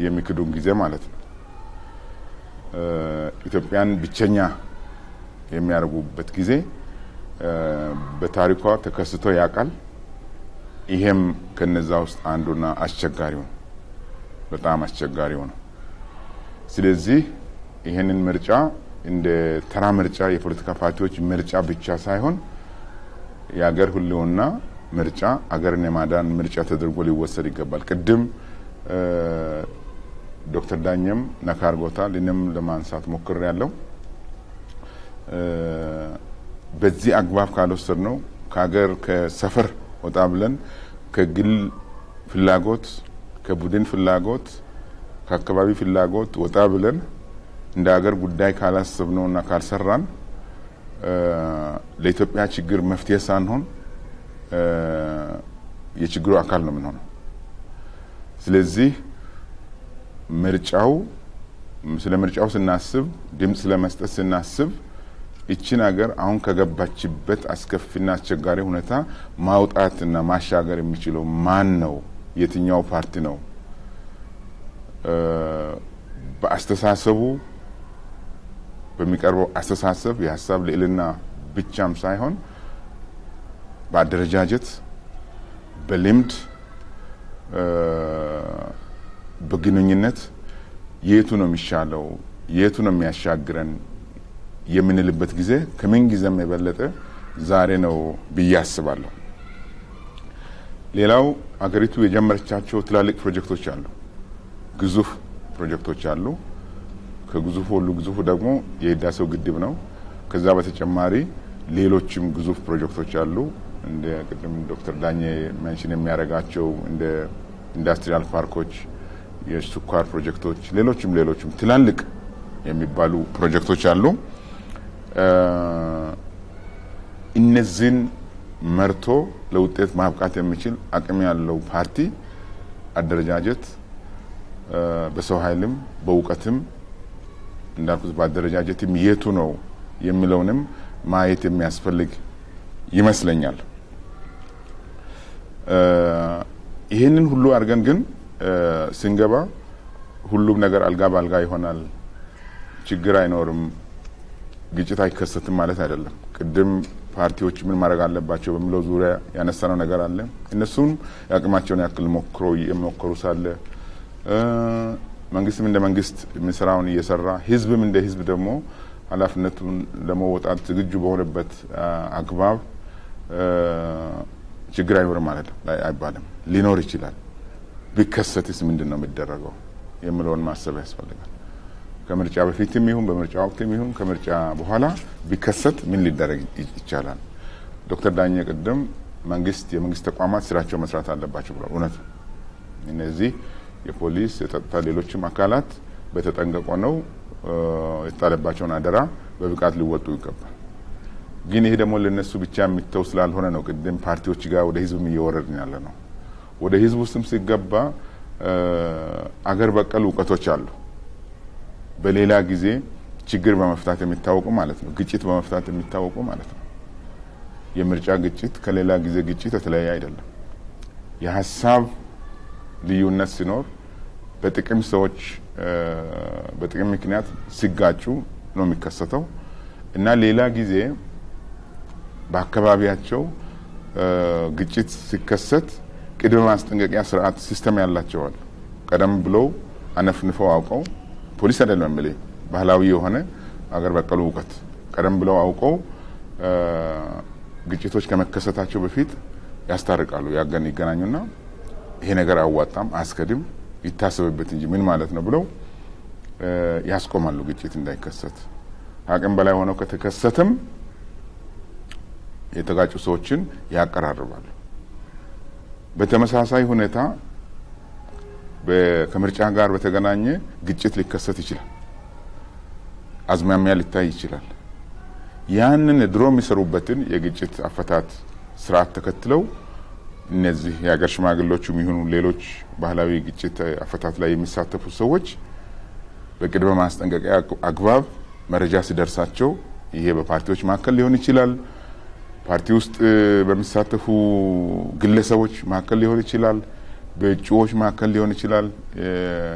የሚክዱን ጊዜ ማለት ነው። ኢትዮጵያን ብቸኛ የሚያርጉበት ጊዜ በታሪኳ ተከስቶ ያቃል። ይሄም ከነዛ ውስጥ አንዱና አስቸጋሪው በጣም አስቸጋሪው ነው። ስለዚህ ይሄንን ምርጫ እንደ ተራ ምርጫ የፖለቲካ ፓርቲዎች ምርጫ ብቻ ሳይሆን የሀገር ሁሉና ምርጫ አገርን የማዳን ምርጫ ተደርጎ ሊወሰድ ይገባል። ቅድም ዶክተር ዳኘም ነካርጎታል። እኔም ለማንሳት ሞክሬያለሁ። በዚህ አግባብ ካልወሰድ ነው ከሀገር ከሰፈር ወጣ ብለን ከግል ፍላጎት ከቡድን ፍላጎት ከአካባቢ ፍላጎት ወጣ ብለን እንደ ሀገር ጉዳይ ካላሰብነውና ካልሰራን ለኢትዮጵያ ችግር መፍትሄ ሳንሆን የችግሩ አካል ነው የምንሆነው። ስለዚህ ስለ ምርጫው ስናስብ ድምጽ ለመስጠት ስናስብ እቺን ሀገር አሁን ከገባችበት አስከፊና አስቸጋሪ ሁኔታ ማውጣትና ማሻገር የሚችለው ማን ነው? የትኛው ፓርቲ ነው? በአስተሳሰቡ በሚቀርበው አስተሳሰብ የሐሳብ ልዕልና ብቻም ሳይሆን በአደረጃጀት በልምድ በግንኙነት የቱ ነው የሚሻለው የቱ ነው የሚያሻግረን የምንልበት ጊዜ ከምን ጊዜም የበለጠ ዛሬ ነው ብዬ አስባለሁ። ሌላው አገሪቱ የጀመረቻቸው ትላልቅ ፕሮጀክቶች አሉ፣ ግዙፍ ፕሮጀክቶች አሉ። ከግዙፉ ሁሉ ግዙፉ ደግሞ የህዳሴው ግድብ ነው። ከዛ በተጨማሪ ሌሎችም ግዙፍ ፕሮጀክቶች አሉ። እንደ ቅድም ዶክተር ዳኘ ሜንሽን የሚያደርጋቸው እንደ ኢንዱስትሪያል ፓርኮች፣ የስኳር ፕሮጀክቶች፣ ሌሎችም ትላልቅ የሚባሉ ፕሮጀክቶች አሉ። እነዚህን መርቶ ለውጤት ማብቃት የሚችል አቅም ያለው ፓርቲ አደረጃጀት በሰው ኃይልም በእውቀትም እንዳልኩት በአደረጃጀትም የቱ ነው የሚለውንም ማየት የሚያስፈልግ ይመስለኛል። ይሄንን ሁሉ አድርገን ግን ስንገባ ሁሉም ነገር አልጋ ባልጋ ይሆናል፣ ችግር አይኖርም፣ ግጭት አይከሰትም ማለት አይደለም። ቅድም ፓርቲዎች ምን ማድረግ አለባቸው በሚለው ዙሪያ ያነሳነው ነገር አለ። እነሱም ያቅማቸውን ያክል የሞከሩ ሳለ መንግስትም እንደ መንግስት የሚሰራውን እየሰራ ህዝብም እንደ ህዝብ ደግሞ ኃላፊነቱን ለመወጣት ዝግጁ በሆነበት አግባብ ችግር አይኖርም ማለት አይባልም። ሊኖር ይችላል። ቢከሰትስ ምንድነው የሚደረገው የሚለውን ማሰብ ያስፈልጋል። ከምርጫ በፊትም ይሁን በምርጫ ወቅትም ይሁን ከምርጫ በኋላ ቢከሰት ምን ሊደረግ ይቻላል? ዶክተር ዳኘ ቅድም የመንግስት ተቋማት ስራቸው መስራት አለባቸው ብለው እውነት እነዚህ የፖሊስ የጸጥታ ሌሎችም አካላት በተጠንቀቆ ነው የተጣለባቸውን አደራ በብቃት ሊወጡ ይገባል። ግን ይሄ ደግሞ ለነሱ ብቻ የሚተው ስላልሆነ ነው ቅድም ፓርቲዎች ጋር ወደ ህዝብም እየወረድን ያለ ነው። ወደ ህዝብ ውስጥም ሲገባ አገር በቀል እውቀቶች አሉ። በሌላ ጊዜ ችግር በመፍታት የሚታወቁ ማለት ነው፣ ግጭት በመፍታት የሚታወቁ ማለት ነው። የምርጫ ግጭት ከሌላ ጊዜ ግጭት የተለያየ አይደለም። የሐሳብ ልዩነት ሲኖር በጥቅም ሰዎች በጥቅም ምክንያት ሲጋጩ ነው የሚከሰተው እና ሌላ ጊዜ በአካባቢያቸው ግጭት ሲከሰት ቅድመ ማስጠንቀቂያ ስርዓት ሲስተም ያላቸዋል። ቀደም ብለው አነፍንፈው አውቀው ፖሊስ አይደለም ማለት ባህላዊ የሆነ አገር በቀል እውቀት ቀደም ብለው አውቀው ግጭቶች ከመከሰታቸው በፊት ያስታርቃሉ፣ ይገናኙና ይሄ ነገር አዋጣም አስከድም ይታሰብበት እንጂ ምን ማለት ነው ብለው ያስቆማሉ ግጭት እንዳይከሰት። አቅም በላይ ሆነው ከተከሰተም የተጋጩ ሰዎችን ያቀራርባሉ። በተመሳሳይ ሁኔታ ከምርጫ ጋር በተገናኘ ግጭት ሊከሰት ይችላል፣ አዝማሚያ ሊታይ ይችላል። ያንን ድሮ የሚሰሩበትን የግጭት አፈታት ስርዓት ተከትለው እነዚህ የሀገር ሽማግሌዎችም ይሁኑ ሌሎች ባህላዊ ግጭት አፈታት ላይ የሚሳተፉ ሰዎች በቅድመ ማስጠንቀቂያ አግባብ መረጃ ሲደርሳቸው ይሄ በፓርቲዎች መካከል ሊሆን ይችላል፣ ፓርቲ ውስጥ በሚሳተፉ ግለሰቦች መካከል ሊሆን ይችላል፣ በእጩዎች መካከል ሊሆን ይችላል።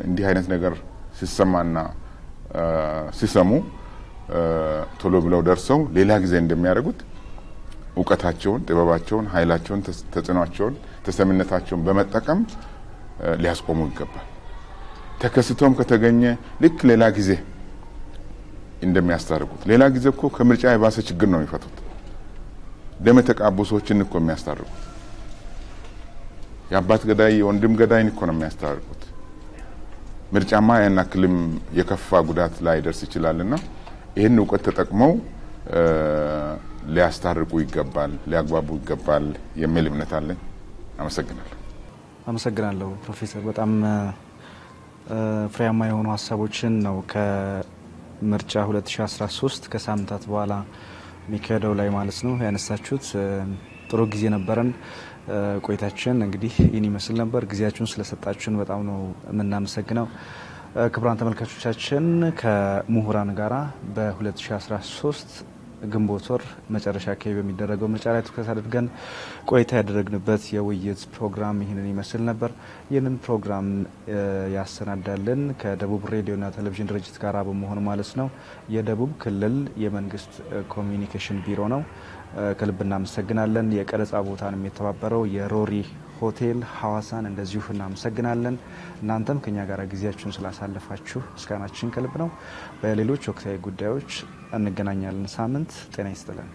እንዲህ አይነት ነገር ሲሰማና ሲሰሙ ቶሎ ብለው ደርሰው ሌላ ጊዜ እንደሚያደርጉት እውቀታቸውን፣ ጥበባቸውን፣ ኃይላቸውን፣ ተጽዕኖአቸውን፣ ተሰሚነታቸውን በመጠቀም ሊያስቆሙ ይገባል። ተከስቶም ከተገኘ ልክ ሌላ ጊዜ እንደሚያስታርቁት ሌላ ጊዜ እኮ ከምርጫ የባሰ ችግር ነው የሚፈቱት። ደም የተቃቡ ሰዎችን እኮ የሚያስታርቁት የአባት ገዳይ የወንድም ገዳይን እኮ ነው የሚያስታርቁት። ምርጫማ ያን አክልም የከፋ ጉዳት ላይ ደርስ ይችላልና ይሄን እውቀት ተጠቅመው ሊያስታርቁ ይገባል፣ ሊያግባቡ ይገባል የሚል እምነት አለኝ። አመሰግናለሁ ፕሮፌሰር። በጣም ፍሬያማ የሆኑ ሀሳቦችን ነው ከምርጫ 2013 ከሳምንታት በኋላ ሚካኤለው ላይ ማለት ነው ያነሳችሁት። ጥሩ ጊዜ ነበረን። ቆይታችን እንግዲህ ይህን ይመስል ነበር። ጊዜያችሁን ስለሰጣችሁን በጣም ነው የምናመሰግነው። ክቡራን ተመልካቾቻችን ከምሁራን ጋራ በ2013 ግንቦት ወር መጨረሻ አካባቢ በሚደረገው ምርጫ ላይ ትኩረት አድርገን ቆይታ ያደረግንበት የውይይት ፕሮግራም ይህንን ይመስል ነበር። ይህንን ፕሮግራም ያሰናዳልን ከደቡብ ሬዲዮና ቴሌቪዥን ድርጅት ጋር በመሆን ማለት ነው የደቡብ ክልል የመንግስት ኮሚኒኬሽን ቢሮ ነው። ከልብ እናመሰግናለን። የቀረጻ ቦታን የተባበረው የሮሪ ሆቴል ሐዋሳን እንደዚሁ እናመሰግናለን። እናንተም ከኛ ጋር ጊዜያችሁን ስላሳለፋችሁ ምስጋናችን ከልብ ነው። በሌሎች ወቅታዊ ጉዳዮች እንገናኛለን። ሳምንት ጤና ይስጥልን።